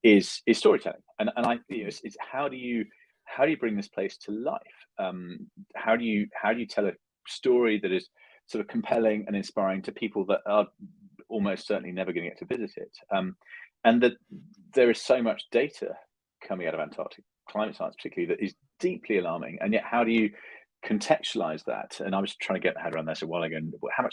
is storytelling. And I it's how do you bring this place to life? How do you tell a story that is sort of compelling and inspiring to people that are almost certainly never going to get to visit it? And that there is so much data coming out of Antarctic climate science, particularly, that is deeply alarming. And yet, how do you contextualize that? And I was trying to get my head around this a while ago. How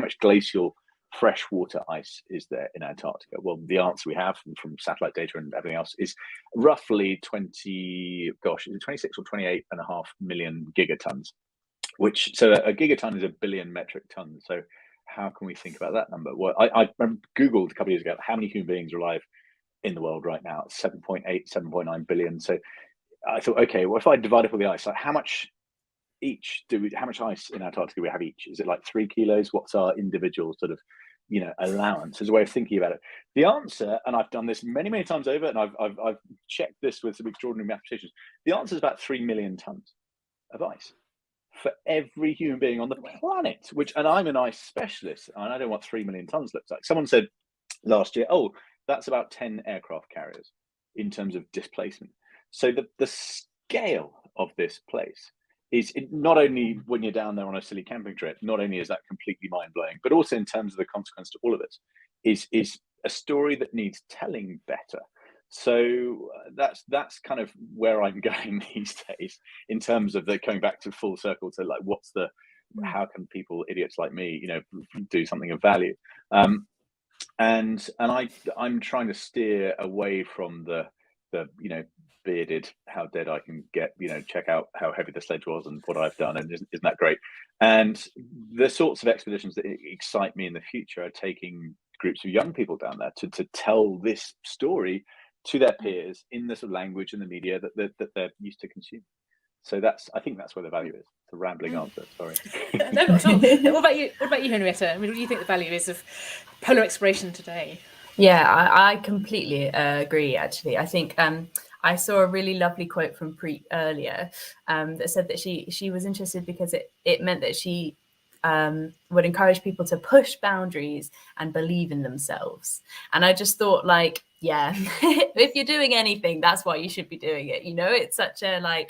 much glacial freshwater ice is there in Antarctica? Well, the answer we have from satellite data and everything else is roughly 26 or 28.5 million gigatons. So a gigaton is 1 billion metric tons. So how can we think about that number? Well, I Googled a couple of years ago how many human beings are alive in the world right now. It's 7.8, 7.9 billion. So I thought, okay, well, if I divide up all the ice, like how much ice in Antarctica do we have each? Is it like 3 kilos? What's our individual sort of allowance as a way of thinking about it. The answer, and I've done this many, many times over, and I've checked this with some extraordinary mathematicians. The answer is about 3 million tons of ice for every human being on the planet. And I'm an ice specialist, and I don't know what 3 million tons looks like. Someone said last year, oh, that's about 10 aircraft carriers in terms of displacement. So the scale of this place is not only when you're down there on a silly camping trip, not only is that completely mind-blowing, but also in terms of the consequence to all of us, is a story that needs telling better. So that's kind of where I'm going these days in terms of the coming back to full circle to like, how can people, idiots like me, do something of value? And I'm trying to steer away from the bearded, how dead I can get, check out how heavy the sledge was and what I've done, and isn't that great? And the sorts of expeditions that excite me in the future are taking groups of young people down there to tell this story to their peers in the sort of language and the media that they're used to consuming. So I think that's where the value is. It's a rambling answer, sorry. No, not at all. What about you, Henrietta? I mean, what do you think the value is of polar exploration today? Yeah, I completely agree, actually. I think I saw a really lovely quote from Preet earlier that said that she was interested because it meant that she would encourage people to push boundaries and believe in themselves. And I just thought, like, yeah, if you're doing anything, that's why you should be doing it. It's such a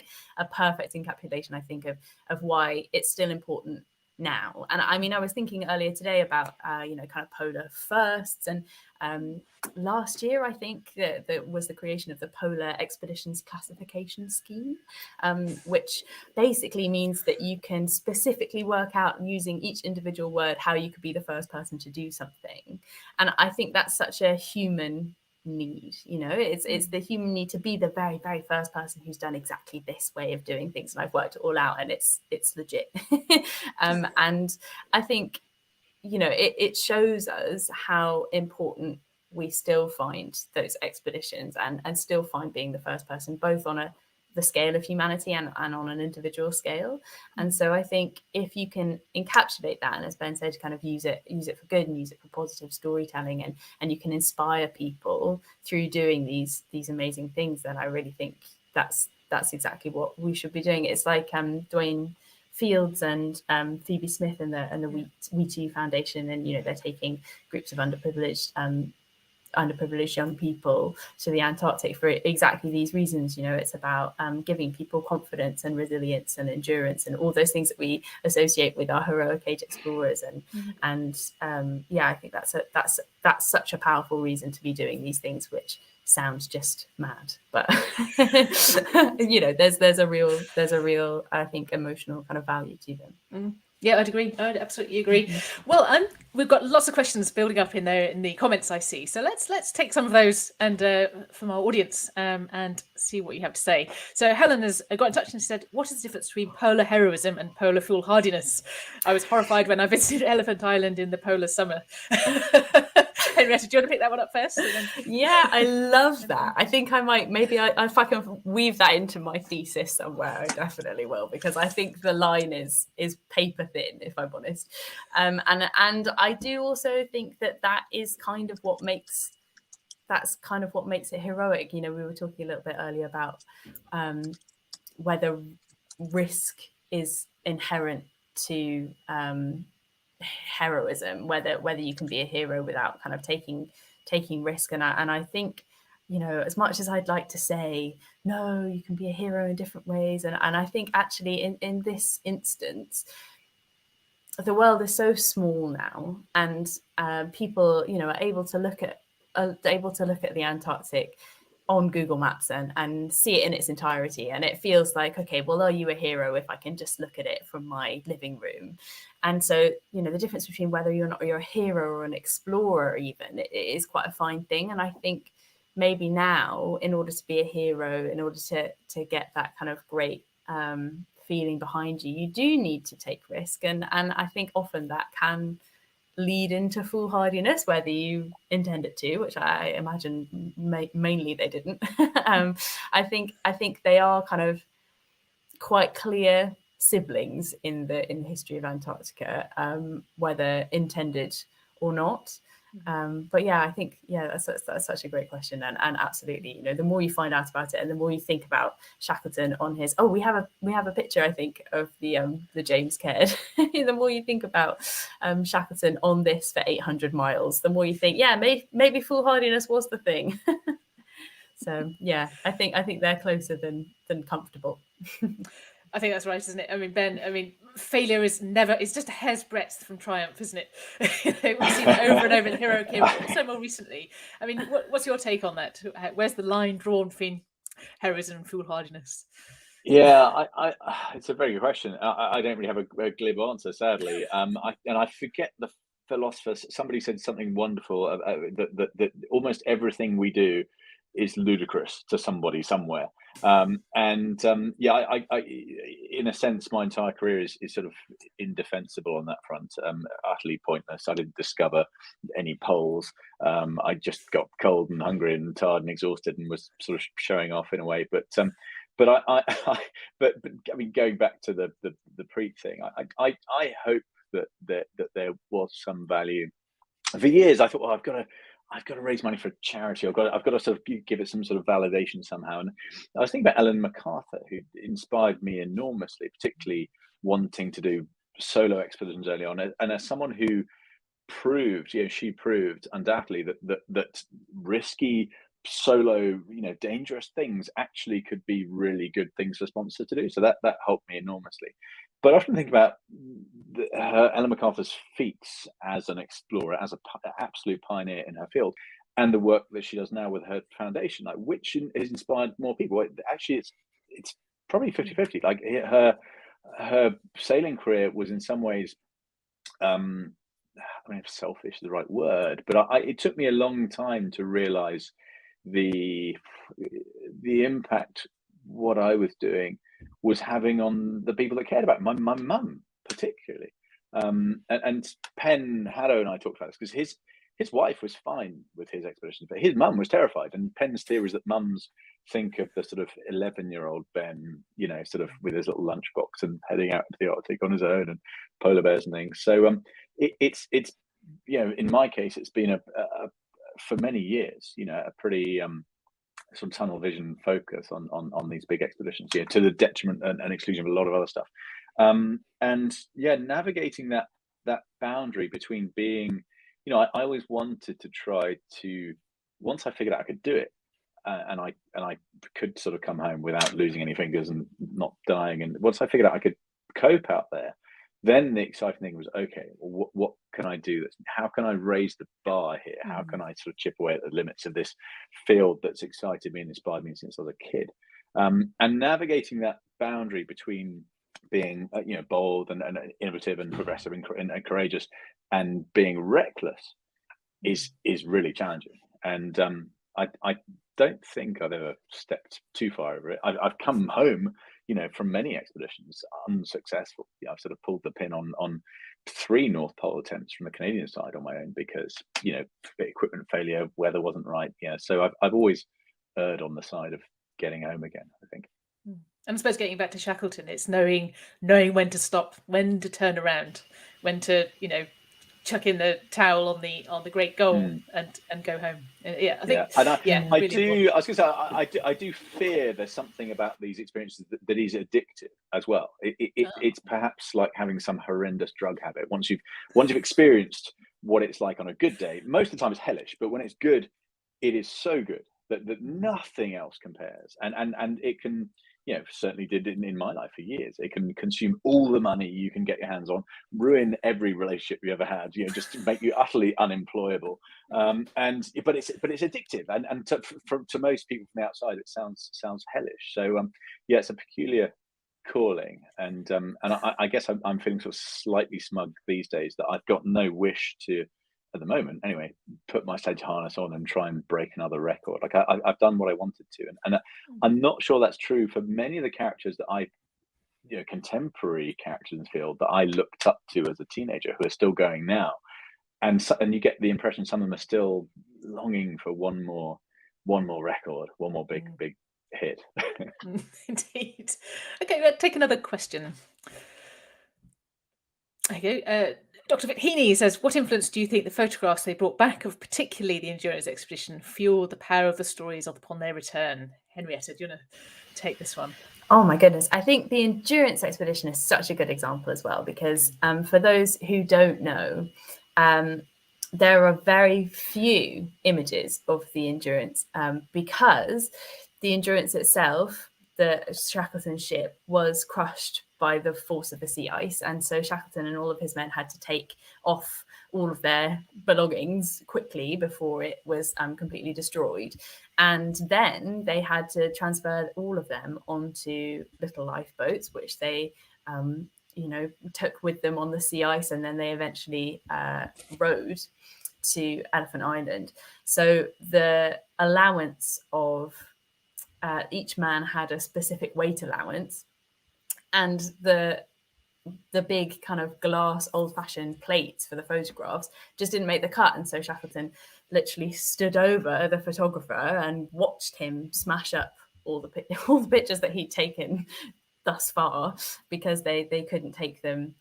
perfect encapsulation, I think, of why it's still important now. And I mean, I was thinking earlier today about kind of polar firsts, and last year I think that was the creation of the Polar Expeditions Classification Scheme, which basically means that you can specifically work out using each individual word how you could be the first person to do something. And I think that's such a human need. It's the human need to be the very, very first person who's done exactly this way of doing things, and I've worked it all out, and it's legit. And I think it shows us how important we still find those expeditions and still find being the first person, both on the scale of humanity and on an individual scale. And so I think if you can encapsulate that, and as Ben said, kind of use it for good and use it for positive storytelling, and you can inspire people through doing these amazing things, then I really think that's exactly what we should be doing. It's like Dwayne Fields and Phoebe Smith and the We2 Foundation, and they're taking groups of underprivileged young people to the Antarctic for exactly these reasons. It's about giving people confidence and resilience and endurance and all those things that we associate with our heroic age explorers. And I think that's such a powerful reason to be doing these things, which sounds just mad, but there's a real I think emotional kind of value to them. Yeah, I'd agree. I'd absolutely agree. Well, we've got lots of questions building up in the comments I see. So let's take some of those and from our audience and see what you have to say. So Helen has got in touch and said, "What is the difference between polar heroism and polar foolhardiness? I was horrified when I visited Elephant Island in the polar summer." Henrietta, do you want to pick that one up first? Yeah, I love that. I think I might, maybe if I can weave that into my thesis somewhere, I definitely will, because I think the line is paper thin, if I'm honest. And I do also think that is kind of what makes it heroic. We were talking a little bit earlier about whether risk is inherent to heroism, whether you can be a hero without kind of taking risk. And I think, as much as I'd like to say, no, you can be a hero in different ways, and I think actually in this instance, the world is so small now, and people are able to look at the Antarctic on Google Maps and see it in its entirety, and it feels like, okay, well, are you a hero if I can just look at it from my living room? And so the difference between whether you're a hero or an explorer, even, it is quite a fine thing. And I think maybe now, in order to be a hero, in order to get that kind of great feeling behind you, you do need to take risk, and I think often that can lead into foolhardiness, whether you intend it to, which I imagine mainly they didn't. I think they are kind of quite clear siblings in the history of Antarctica, whether intended or not. But yeah, I think that's such a great question, and absolutely, the more you find out about it, and the more you think about Shackleton on his we have a picture, I think, of the James Caird. The more you think about Shackleton on this for 800 miles, the more you think, maybe foolhardiness was the thing. So yeah, I think they're closer than comfortable. I think that's right, isn't it? I mean, Ben, failure is just a hair's breadth from triumph, isn't it? We've seen it over and over in heroic heroes, but also more recently. I mean, what's your take on that? Where's the line drawn between heroism and foolhardiness? Yeah, it's a very good question. I don't really have a glib answer, sadly. I forget the philosopher. Somebody said something wonderful that almost everything we do is ludicrous to somebody somewhere. I in a sense, my entire career is sort of indefensible on that front. Utterly pointless. I didn't discover any poles. I just got cold and hungry and tired and exhausted and was sort of showing off in a way. But I mean, going back to the preach thing, I hope that there was some value. For years, I thought, well, I've got to raise money for a charity. I've got to sort of give it some sort of validation somehow. And I was thinking about Ellen MacArthur, who inspired me enormously, particularly wanting to do solo expeditions early on, and as someone who proved, she proved undoubtedly that risky solo, dangerous things actually could be really good things for sponsors to do. So that helped me enormously. But I often think about Ellen MacArthur's feats as an explorer, as an absolute pioneer in her field, and the work that she does now with her foundation, like which has inspired more people. Actually, it's probably 50-50. Like her sailing career was in some ways, I mean, if selfish is the right word, but it took me a long time to realize the impact what I was doing was having on the people that cared about my mum particularly. And Penn Haddow and I talked about this because his wife was fine with his expeditions, but his mum was terrified. And Penn's theory is that mums think of the sort of 11-year-old Ben, sort of with his little lunchbox and heading out into the Arctic on his own and polar bears and things. So it's in my case, it's been a for many years, a pretty sort of tunnel vision focus on these big expeditions, to the detriment and exclusion of a lot of other stuff. Navigating that boundary between being, I always wanted to try to, once I figured out I could do it, and I could sort of come home without losing any fingers and not dying, and once I figured out I could cope out there, then the exciting thing was, okay, well, what can I do? How can I raise the bar here? How can I sort of chip away at the limits of this field that's excited me and inspired me since I was a kid? And navigating that boundary between being, bold and innovative and progressive and courageous, and being reckless is really challenging. And I don't think I've ever stepped too far over it. I've come home, from many expeditions unsuccessful. I've sort of pulled the pin on 3 North Pole attempts from the Canadian side on my own because, equipment failure, weather wasn't right. So I've always erred on the side of getting home again, I think. And I suppose getting back to Shackleton, it's knowing when to stop, when to turn around, when to, chuck in the towel on the great goal and go home. I think. Yeah, I do. I was going to say, I do fear there's something about these experiences that is addictive as well. It's perhaps like having some horrendous drug habit. Once you've experienced what it's like on a good day, most of the time it's hellish, but when it's good, it is so good that nothing else compares. And it can. Certainly did in my life for years. It can consume all the money you can get your hands on, ruin every relationship you ever had, just to make you utterly unemployable. But it's addictive, and to most people from the outside, it sounds hellish. So it's a peculiar calling, and I guess I'm feeling sort of slightly smug these days that I've got no wish to, at the moment anyway, put my sledge harness on and try and break another record. Like I've done what I wanted to, and I'm not sure that's true for many of the characters that contemporary characters in the field that I looked up to as a teenager who are still going now, and you get the impression some of them are still longing for one more record, one more big hit. Indeed. Okay, let's take another question. Okay. Dr. Heaney says, what influence do you think the photographs they brought back of particularly the Endurance expedition fueled the power of the stories upon their return? Henrietta, do you want to take this one? Oh my goodness. I think the Endurance expedition is such a good example as well, because for those who don't know, there are very few images of the Endurance because the Endurance itself, the Shackleton ship, was crushed by the force of the sea ice. And so Shackleton and all of his men had to take off all of their belongings quickly before it was completely destroyed. And then they had to transfer all of them onto little lifeboats, which they took with them on the sea ice, and then they eventually rowed to Elephant Island. So the allowance of each man had a specific weight allowance, and the big kind of glass old-fashioned plates for the photographs just didn't make the cut. And so Shackleton literally stood over the photographer and watched him smash up all the pictures that he'd taken thus far, because they couldn't take them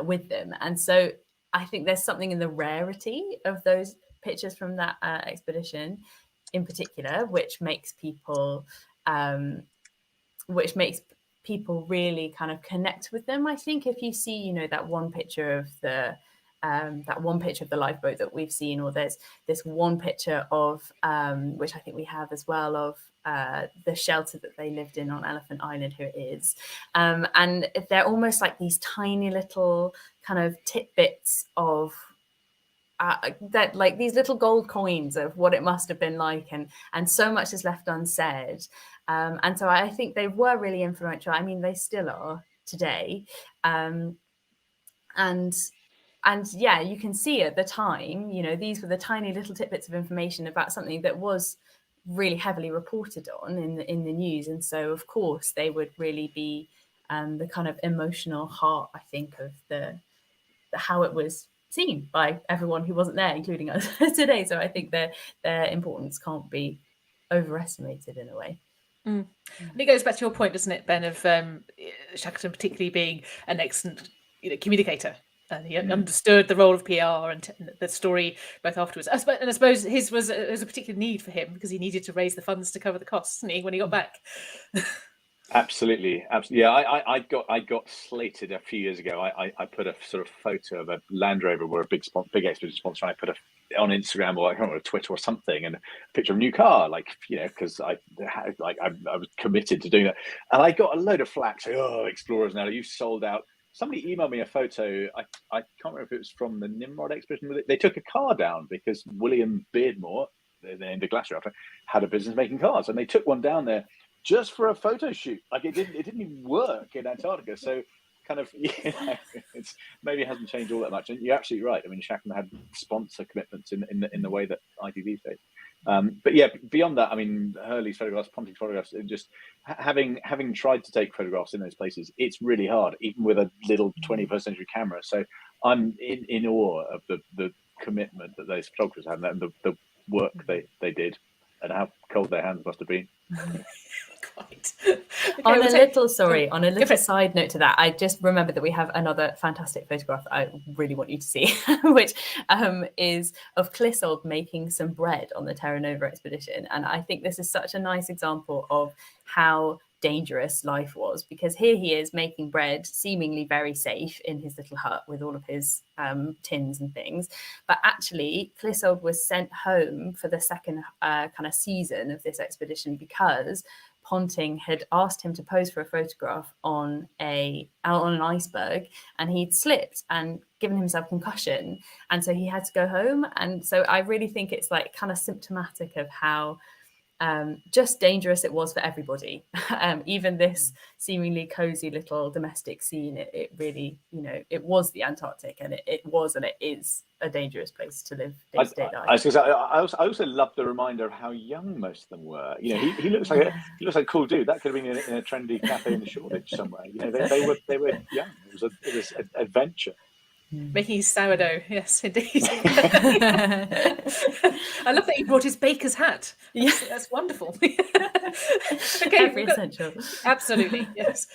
with them. And so I think there's something in the rarity of those pictures from that expedition in particular, which makes people really kind of connect with them. I think if you see, that one picture of the lifeboat that we've seen, or there's this one picture of which I think we have as well, of the shelter that they lived in on Elephant Island, who it is, and they're almost like these tiny little kind of tidbits of that, like these little gold coins of what it must have been like, and so much is left unsaid. And so I think they were really influential. I mean, they still are today. And yeah, you can see at the time, these were the tiny little tidbits of information about something that was really heavily reported on in the news. And so, of course, they would really be the kind of emotional heart, I think, of the how it was seen by everyone who wasn't there, including us today. So I think their importance can't be overestimated in a way. And it goes back to your point, doesn't it, Ben, of Shackleton particularly being an excellent communicator. And he understood the role of PR and the story both afterwards. And I suppose his was a particular need for him, because he needed to raise the funds to cover the costs, didn't he, when he got back? Absolutely. Yeah, I got slated a few years ago. I put a sort of photo of a Land Rover, we're a big expedition sponsor, and I put on Instagram, or I don't know, Twitter or something, and a picture of a new car, because I was committed to doing that, and I got a load of flack saying, "Oh, Explorers, now you've sold out." Somebody emailed me a photo. I can't remember if it was from the Nimrod expedition. They took a car down because William Beardmore, they named the glacier after, had a business making cars, and they took one down there just for a photo shoot. Like it didn't even work in Antarctica. So kind of, it's maybe it hasn't changed all that much. And you're absolutely right. I mean, Shackleton had sponsor commitments in the way that I do these days. But yeah, beyond that, I mean, Hurley's photographs, Ponting's photographs, just having tried to take photographs in those places, it's really hard, even with a little 21st century camera. So I'm in awe of the commitment that those photographers had, and the work they did, and how cold their hands must have been. Quite. On a little side note to that, I just remembered that we have another fantastic photograph that I really want you to see, which is of Clissold making some bread on the Terra Nova expedition. And I think this is such a nice example of how dangerous life was, because here he is making bread, seemingly very safe in his little hut with all of his tins and things, but actually Clissold was sent home for the second kind of season of this expedition because Ponting had asked him to pose for a photograph on an iceberg, and he'd slipped and given himself concussion, and so he had to go home. And so I really think it's like kind of symptomatic of how just dangerous it was for everybody. Even this seemingly cozy little domestic scene, it really, it was the Antarctic, and it was and it is a dangerous place to live day-to-day life. I also love the reminder of how young most of them were. He looks like a cool dude. That could have been in a trendy cafe in the Shoreditch somewhere. They were young. It was an adventure. Making his sourdough, yes, indeed. I love that he brought his baker's hat. That's wonderful. Okay, essential. Absolutely, yes.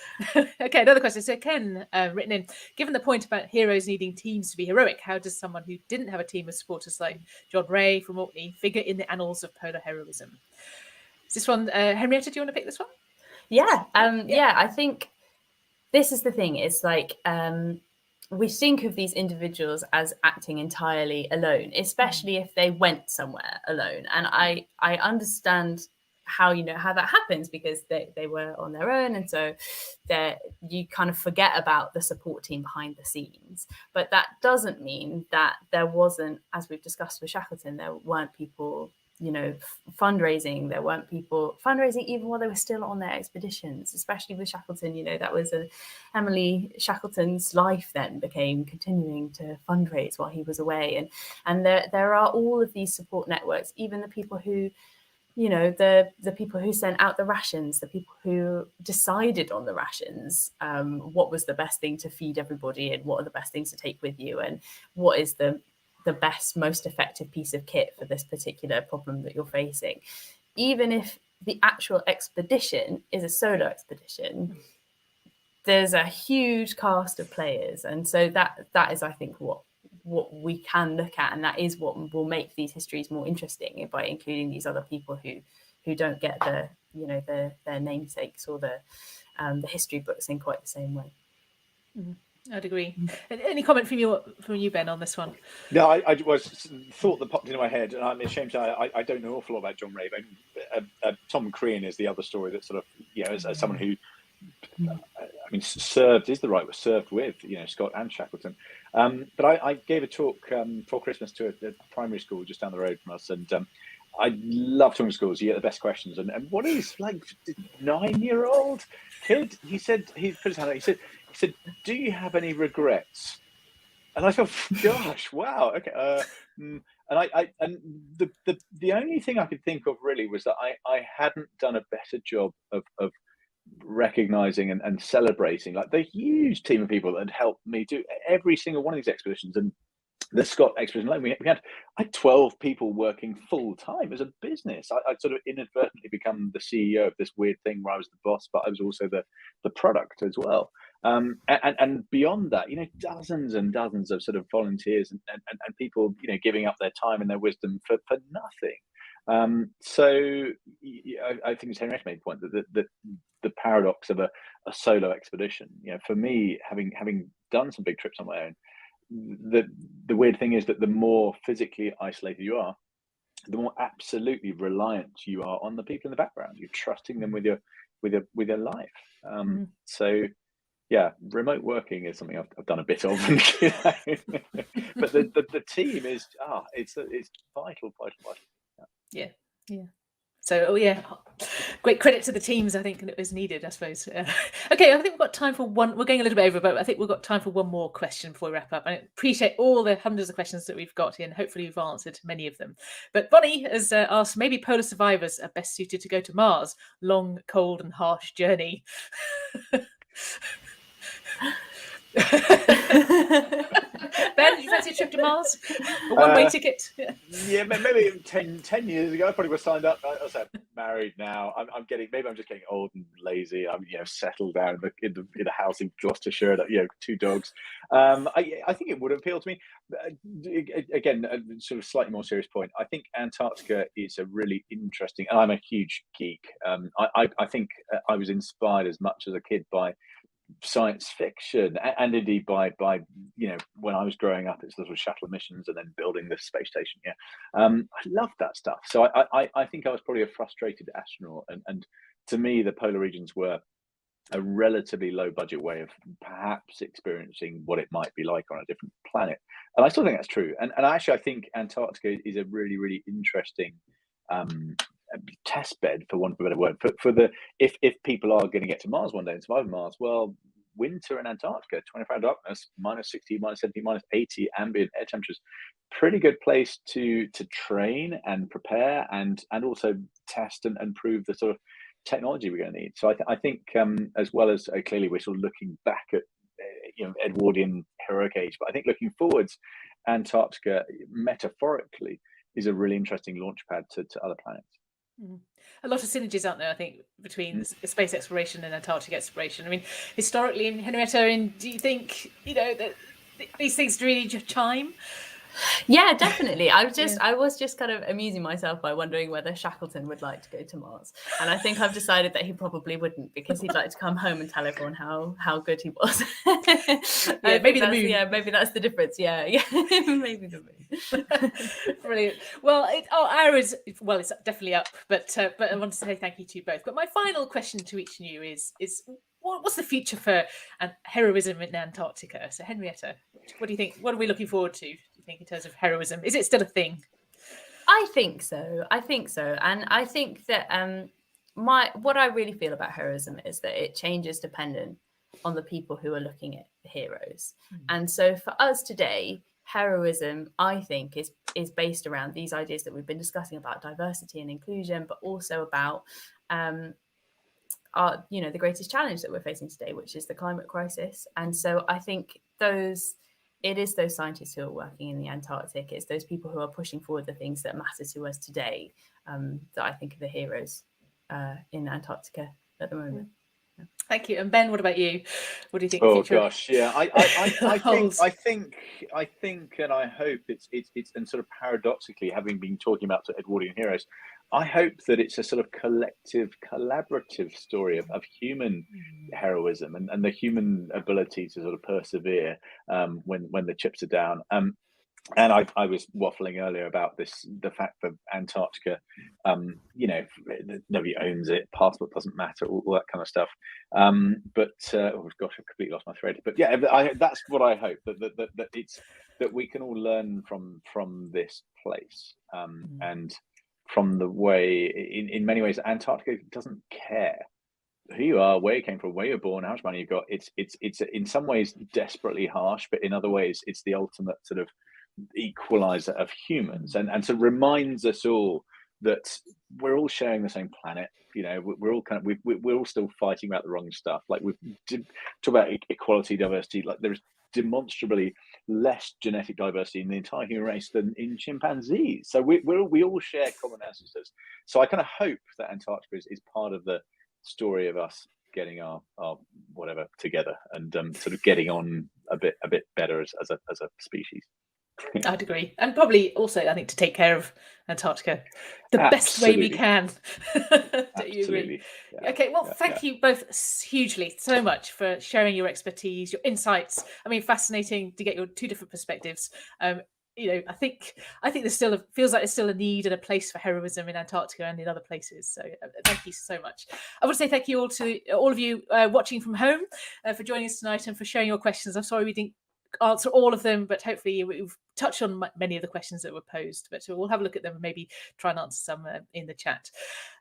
Okay, another question. So Ken, written in, given the point about heroes needing teams to be heroic, how does someone who didn't have a team of supporters like John Ray from Orkney figure in the annals of polar heroism? Is this one, Henrietta, do you want to pick this one? Yeah, I think this is the thing. It's like we think of these individuals as acting entirely alone, especially if they went somewhere alone. And I understand how that happens, because they were on their own, and so you kind of forget about the support team behind the scenes. But that doesn't mean that there wasn't, as we've discussed with Shackleton, there weren't people fundraising. There weren't people fundraising even while they were still on their expeditions, especially with Shackleton. That was Emily Shackleton's life then became continuing to fundraise while he was away, and there are all of these support networks, even the people who the people who sent out the rations, the people who decided on the rations, what was the best thing to feed everybody, and what are the best things to take with you, and what is the best, most effective piece of kit for this particular problem that you're facing. Even if the actual expedition is a solo expedition, there's a huge cast of players, and so that is, I think, what we can look at, and that is what will make these histories more interesting, by including these other people who don't get their namesakes or the history books in quite the same way. I'd agree. Any comment from you, Ben, on this one? No, I was thought that popped into my head, and I'm ashamed to say I don't know an awful lot about John Ray. Tom Crean is the other story that sort of, as someone who, I mean, served is the right word, served with, Scott and Shackleton. But I gave a talk for Christmas to a primary school just down the road from us, and I love talking to schools. You get the best questions, and what is like 9-year-old kid? He said, he put his hand out. He said, "Do you have any regrets?" And I thought, "Gosh, wow, okay." And the only thing I could think of really was that I hadn't done a better job of recognizing and celebrating like the huge team of people that had helped me do every single one of these expeditions. And the Scott expedition alone, we had 12 people working full time as a business. I'd sort of inadvertently become the CEO of this weird thing where I was the boss, but I was also the product as well. And beyond that, dozens and dozens of sort of volunteers and people, giving up their time and their wisdom for nothing. So I think as Henrietta made the point that the paradox of a solo expedition, for me, having done some big trips on my own, the weird thing is that the more physically isolated you are, the more absolutely reliant you are on the people in the background. You're trusting them with your life. So yeah, remote working is something I've done a bit of, but the team is it's vital. Yeah. So great credit to the teams. I think it was needed, I suppose. Okay, I think we've got time for one. We're going a little bit over, but I think we've got time for one more question before we wrap up. I appreciate all the hundreds of questions that we've got here, and hopefully we've answered many of them. But Bonnie has asked, maybe polar survivors are best suited to go to Mars. Long, cold, and harsh journey. Ben, you fancy a trip to Mars? A one-way ticket? Yeah, maybe 10 years ago I probably was signed up. I was married now. Maybe I'm just getting old and lazy. I'm settled down in a house in Gloucestershire. 2 dogs. I think it would appeal to me. Again, a sort of slightly more serious point. I think Antarctica is a really interesting, and I'm a huge geek. I think I was inspired as much as a kid by science fiction, and indeed by when I was growing up, it's the sort of shuttle missions and then building the space station. I loved that stuff. So I think I was probably a frustrated astronaut, and to me the polar regions were a relatively low budget way of perhaps experiencing what it might be like on a different planet. And I still think that's true. And actually I think Antarctica is a really, really interesting test bed, for want of a better word, for the if people are going to get to Mars one day and survive Mars. Well, winter in Antarctica, 24-hour darkness, -60, -70, -80 ambient air temperatures, pretty good place to train and prepare and also test and prove the sort of technology we're going to need. So I think as well as clearly we're sort of looking back at Edwardian heroic age. But I think looking forwards, Antarctica metaphorically is a really interesting launchpad to other planets. A lot of synergies, aren't there, I think, between space exploration and Antarctic exploration. I mean, historically, Henrietta, do you think, that these things really just chime? Yeah, definitely. I was just kind of amusing myself by wondering whether Shackleton would like to go to Mars. And I think I've decided that he probably wouldn't, because he'd like to come home and tell everyone how good he was. Maybe the moon. Yeah, maybe that's the difference. Yeah, maybe the moon. Brilliant. Well, ours, it's definitely up, but I want to say thank you to you both. But my final question to each of you is what's the future for heroism in Antarctica? So Henrietta, what do you think? What are we looking forward to, do you think, in terms of heroism? Is it still a thing? I think so. And I think that what I really feel about heroism is that it changes dependent on the people who are looking at heroes. And so for us today, heroism, I think, is based around these ideas that we've been discussing about diversity and inclusion, but also about the greatest challenge that we're facing today, which is the climate crisis. And so I think it is those scientists who are working in the Antarctic, it's those people who are pushing forward the things that matter to us today, that I think are the heroes in Antarctica at the moment. Thank you. And Ben, what about you? What do you think? Oh gosh, yeah. I think, and I hope it's and sort of paradoxically, having been talking about sort of Edwardian heroes, I hope that it's a sort of collective, collaborative story of human heroism and the human ability to sort of persevere when the chips are down. And I was waffling earlier about the fact that Antarctica, nobody owns it, passport doesn't matter, all that kind of stuff. But oh gosh, I completely lost my thread. But yeah, that's what I hope, that we can all learn from this place, and from the way, in many ways, Antarctica doesn't care who you are, where you came from, where you're born, how much money you've got. It's in some ways desperately harsh, but in other ways, it's the ultimate sort of equalizer of humans, and so reminds us all that we're all sharing the same planet. We're all we're all still fighting about the wrong stuff. Like we talk about equality, diversity. Like there's demonstrably less genetic diversity in the entire human race than in chimpanzees. So we all share common ancestors. So I kind of hope that Antarctica is part of the story of us getting our whatever together, and sort of getting on a bit better as a species. I'd agree, and probably also I think to take care of Antarctica the best way we can. Do you agree? Yeah. Okay, well, thank you both hugely so much for sharing your expertise, your insights. I mean, fascinating to get your two different perspectives. I think feels like there's still a need and a place for heroism in Antarctica and in other places. So thank you so much. I want to say thank you all to all of you watching from home for joining us tonight and for sharing your questions. I'm sorry we didn't answer all of them, but hopefully we've touched on many of the questions that were posed, but we'll have a look at them and maybe try and answer some in the chat.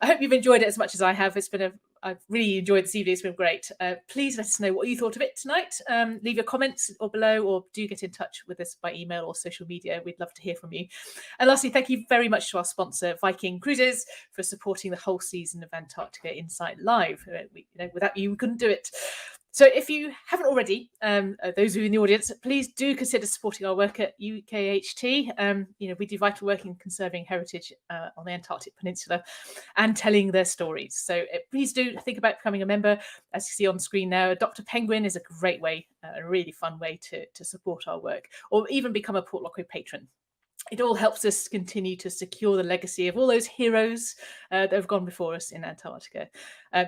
I hope you've enjoyed it as much as I have. I've really enjoyed this evening. It's been great. Please let us know what you thought of it tonight. Leave your comments or below, or do get in touch with us by email or social media. We'd love to hear from you. And lastly, thank you very much to our sponsor, Viking Cruises, for supporting the whole season of Antarctica Insight Live. Without you, we couldn't do it. So if you haven't already, those of you in the audience, please do consider supporting our work at UKHT. We do vital work in conserving heritage on the Antarctic Peninsula and telling their stories. So please do think about becoming a member. As you see on screen now, Dr. Penguin is a great way, a really fun way to support our work, or even become a Port Lockery patron. It all helps us continue to secure the legacy of all those heroes that have gone before us in Antarctica.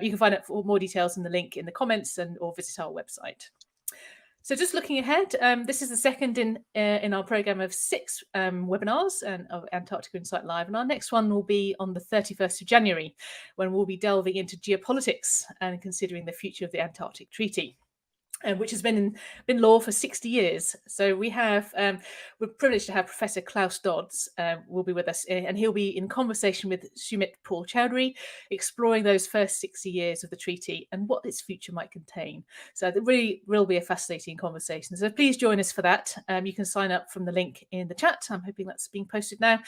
You can find out more details in the link in the comments or visit our website. So just looking ahead, this is the second in our programme of 6 webinars of Antarctica Insight Live. And our next one will be on the 31st of January, when we'll be delving into geopolitics and considering the future of the Antarctic Treaty, which has been in law for 60 years. So we're privileged to have Professor Klaus Dodds will be with us, and he'll be in conversation with Sumit Paul Chowdhury, exploring those first 60 years of the treaty and what its future might contain. So it really will be a fascinating conversation. So please join us for that. You can sign up from the link in the chat. I'm hoping that's being posted now.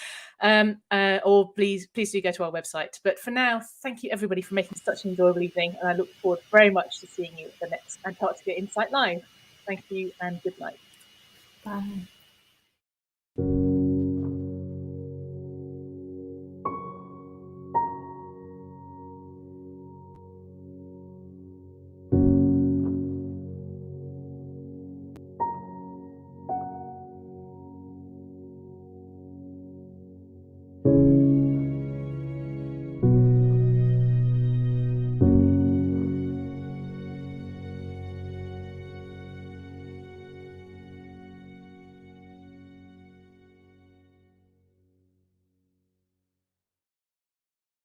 Or please do go to our website. But for now, thank you everybody for making such an enjoyable evening, and I look forward very much to seeing you at the next Antarctica Insight Live. Thank you and good night. Bye.